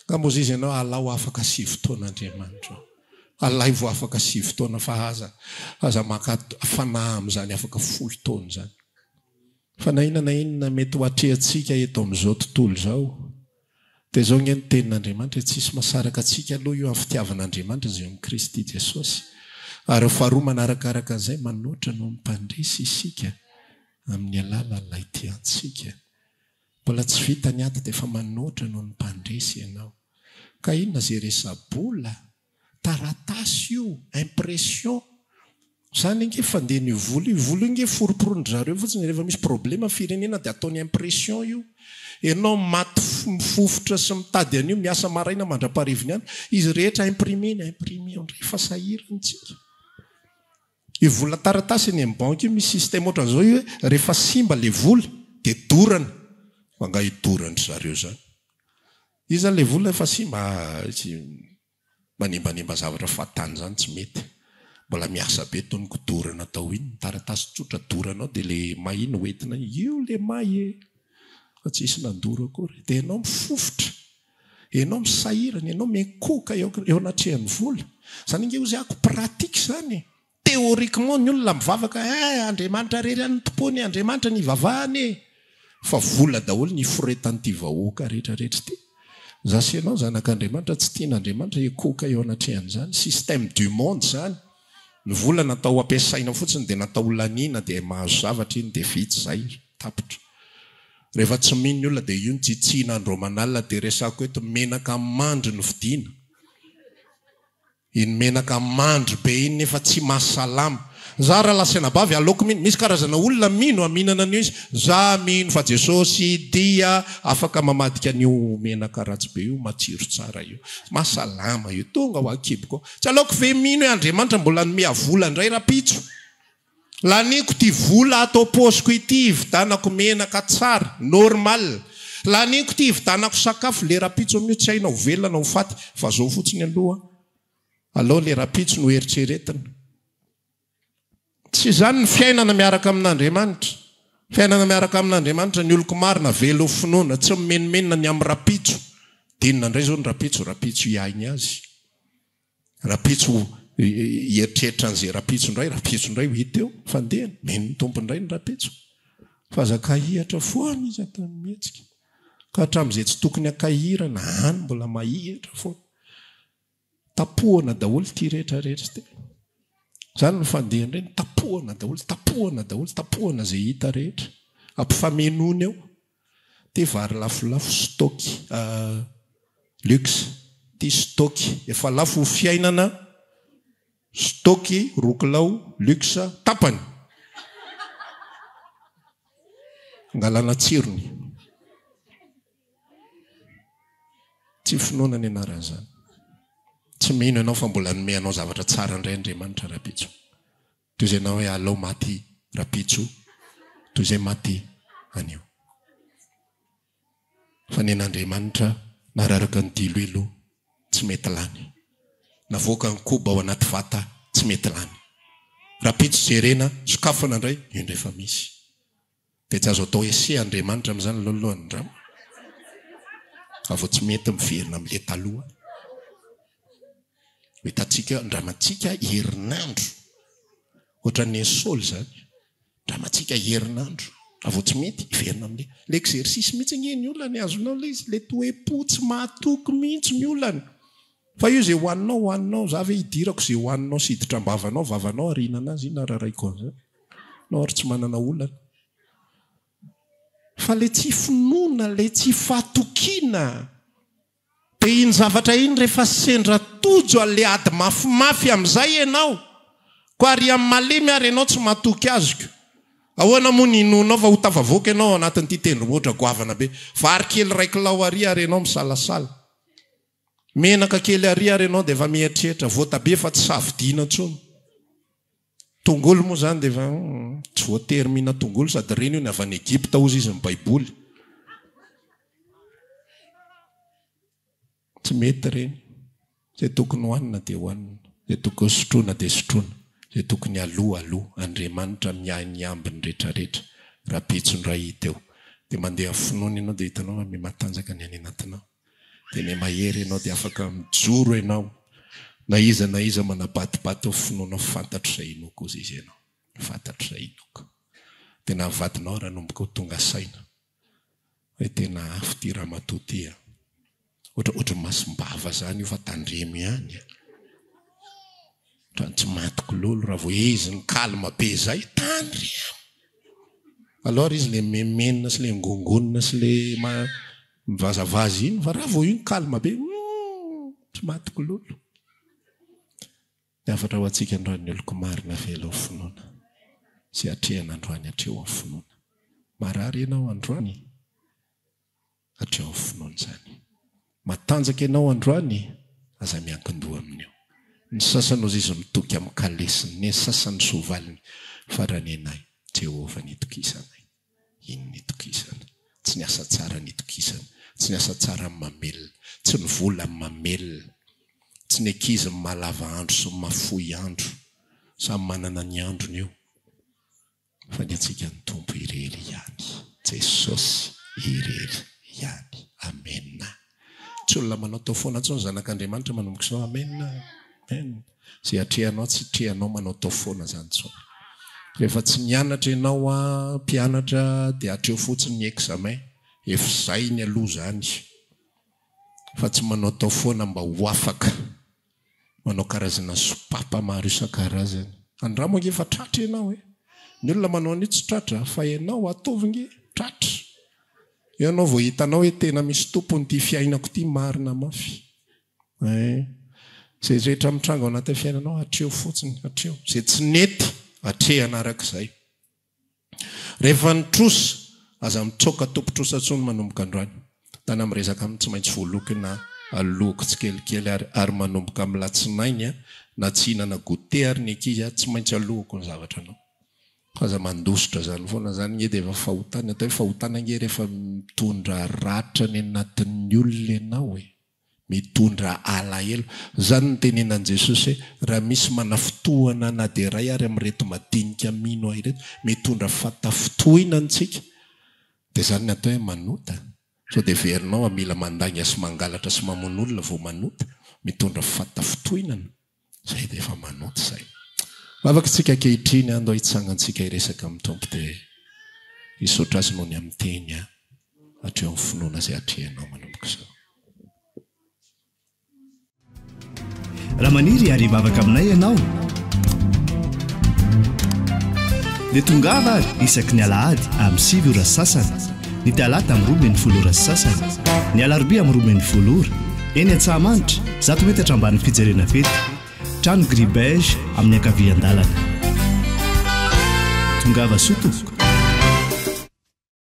Gambozy izy ianao alao afaka 7 taona Andriamanitra. Alay vo afaka 7 taona fa aza maka fanahy amin'izany afaka 10 taona zany. Fa na inona mety ho atrehantsika eto amin'izao tontolo zao. Dia zao ny tenin'Andriamanitra tsisy masaraka antsika aloha io amin'ny fitiavan'Andriamanitra zay amin'ny Kristy Jesosy. Ary faharoa manarakaraka an'izay manoatra no mipandresy isika amin'ny alalan'ilay tiantsika. Mbola tsy vita ny ady dia efa manoatra no mipandresy ianao. Ka inona zay resabola, taratasy io, impression. Zany inge fandeha ny volo inge foroporon'ny zareo fotsiny rehefa misy problema firenena dia ataony impression io. Ianao maty mifofotra sy mitady an'io miasa maraina mandra-parivony any, izy rehetra imprime ondray fa sahirantsika. Io vola taratasy eny amin'ny banky io misy système ohatran' zao io hoe rehefa simba le vola dia dorana. Manga hidorany zareo zany. Izy zany le vola efa simba manimbanimba zavatra fatany zany tsy mety. Mbola miasa be tony kodorana tao iny. Taratasy tsotra doranao dia le mahiny hoentina io le mahy fa tsisy nandoro akory. Dia ianao mifofotra, ianao misahirana, ianao mekoka eo anatrehan'ny vola. Zany inge ozy ako pratika zany. Théoriquement ny olona mivavaka Andriamanitra rery any tompony, Andriamanitra ny vavahany. Fa vola daholo ny foretan'ity vahoaka rehetrarehetra ty. Zasy ianao zanak'Andriamanitra tsy tian'Andriamanitra ekoka eo anatrehan'izany. Système du monde zany. Ny vola natao ampiasaina fotsiny dia natao laniana dia mahazo zavatra iny dia vitsy zay tapitra. Rehefa tsy mino ny olona dia io ny tsitsina andro manalina dia resako eto menaka mandry no vidiana. Iny menaka mandry be iny nefa tsy mahasalama. Za raha lasena bavy aleoko mino. Misy karazana olona mino aminana an'io izy. Za mino fa Jesosy dia afaka mamadika an'io menaka ratsy be io, matsiro tsara io. Mahasalama io. Tonga ho akiboko. Tsy aleoko ve mino hoe Andriamanitra mbola nomea vola indray rapitso. Laniko ty vola atao posiko ity hividanako menaka tsara, normal. Laniko ty hividanako sakafo le rapitso amin'io tsy hainao velona ho faty. Fa zao fotsiny aloha. Alao le rapitso no eritreretina. Tsy zany ny fiainana miaraka amin'Andriamanitra. Fiainana miaraka amin'Andriamanitra ny oloko marina velo finoana, tsy mimenomenona ny amin'ny rapitso. Dinina indray zao ny rapitso iainy azy. Rapitso eritreritra an'izay rapitso indray ho hita eo, fandehany, meno ny tompo indray ny rapitso. Fa aza kahihatra foana izy atao mihetsika. Ka hatramin'izay tsy tokony akahirana, any mbola mahihatra foana. Tapohana daholo ty rehetrarehetra ty. Zany ny fandeha indray ny tapohana zay hita rehetra. Ampifamenony eo. Ty vary lafolafo stoky. Luxe. Ty stoky. Efa lafo fiainana. Stoky, rokolao, luxe, tapany. Ngalana tsirony. Tsy finoana ny anaran'izany. Tsy mino ianao fa mbola nome anao zavatra tsara indray Andriamanitra rapitso. Toy izay anao hoe alao maty rapitso, toy izay maty anio. Fa ny an'Andriamanitra nararaka ny diloilo tsy mety lany. Navoaka ny koba ao anaty vata tsy mety lany. Rapitso jerena, sokafana indray, io indray fa misy. Dia tsy azo atao ese Andriamanitra amin'izany lohalohany drama. Avo tsy mety miverina amin'ile taloha. Hitantsika ndramantsika herinandro. Ohatra ny Saoly zany. Ndramantsika herinandro. Avo tsy mety hiverina amin'ile. L'exercice mihitsy ny olana azonao le izy. Le toe-po tsy mahatoky mihitsy ny olana. Fa io zay hoaninao, za ve hidirako zay hoaninao siditra am-bavanao, vavanao arina anazy ina raraiko an'izany. Nao ary tsy manana olana. Fa le tsy finoana, le tsy fahatokiana. Dia iny zavatra iny rehefa sendra tojo ale ady mafimafy amin'izay ianao. Ko ary amin'ny malemy ary ianao tsy mahatoky azoko. ahoana moa ny inonao fa ho tafavoaka ianao anatin'ity tendrombohitra goavana be vary kely raiky lao ary ary ianao misalasala menaka kely ary ary ianao dia efa mieritreritra voatabe fa tsy savidiana ntsony tongolo moa zany dia efa tsy voatery mihina tongolo sady reny io ny avy any Egypta ozy izy ny baiboly tsy mety reny zay tokony hohanina dia hohanina zay tokony sotroina dia sotroina zay tokony aloha Andriamanitra miainy ambiny rehetrarehetra raha pitsondray hita eo dia mandeha finoana ianao dia hitanao me matanjaka ny any anatinao dia me mahery ianao dia afaka mijoro ianao na iza manabatibaty ao finoana fantatro izay inoko ozy izy ianao fantatro izay inoko dia na vadinao raha nomboka ho tonga saina hoe tena afy ty raha matoty ohatry masimbava zany io fa tandremo ihany trany tsy matiko lolo raha vo izy ny kalma be zay tandremo alors izy le memenina sy le ngongonina sy le mivazavazy iny fa raha vo io ny kalma be tsy matiko lolo afatra ho antsika androany oloko marina vela ao finoana sy atrehana androany atreo ao finoana marary ianao androany atreo ao finoana zany matanjaka ianao androany aza miankindoha amin'io ny sasany ozy izy mitoky amin'ny kalesiny ny sasany sovaliny farany anay Jehovah nitokisana iny nitokisana tsy ny asa tsara nitokisana tsy ny asa tsara amin'ny mamelona tsy ny vola amin'ny mamelona tsy ny ankizy ny malava andro sy mafoy andro samy manana ny androny io fa ny antsika ny tompo irery ihany Jesosy irery ihany amena tsy olona manao tao foana ntsony zanak'Andriamanitra manomboka sao amena amen zay atrehanao tsy trehanao manao tao foana zany tsony rehefa tsy mianatra ianao mpianatra dia atreo fotsiny ny examen efizay ny aloha zany fa tsy manao tao foana mba ho afaka manao karazana sopapa maro isan-karazany andramo ange fa tratra ianao ny olona manao an'io tsy tratra fa ianao ataovy tratra ianao vao hitanao hoe tena misy tompony ty fiainako ty marina mafy zay rehetra mitranga ao anatin'ny fiainanao atreo fotsiny atreo zay tsy nety atrehana arak'izay rehefa nitrosa aza mitsoka tompotrosa ntsony manomboka androany tana miresaka amin'ny tsy maintsy voalokina aloko tsy kelikely ary manomboka amin'ny latsinainy na tsy hinana gote ary ny ankizy tsy maintsy alohako ny zavatra anao aza mandositra zany foana zany nge dia efa fahotana atao hoe fahotana nge rehefa mitondra ratra ny anatin'ny olona ianao hoe mitondra alahelo zany ny tenenan Jesosy hoe raha misy manafotoana na dia ray ary amin'reto madinika mino ahy reto mitondra fatafitohina antsika dia zany ny atao hoe manota so dia verinao mila mandanga sy mangalatra sy mamono olona vao manota mitondra fatafitohinana zay dia efa manota zay afaka tsika kehitriny andao hitsangantsika iresaka amin'ny tompo dia hisotra azy noho ny amin'ny teny atreo amin'ny finoana zay atrehanao manomboka sao raha maniry ary mavaka aminay ianao dia tongava ary isaky ny alahady amin'ny 7 ora sasany ny talata amin'ny 12 ora sasany ny alarobia amin'ny 12 ora eny Antsahamanitra 100 metatra ambany fijerena fety trano gribege amin'ny ankavian-dalana tongava sotoboka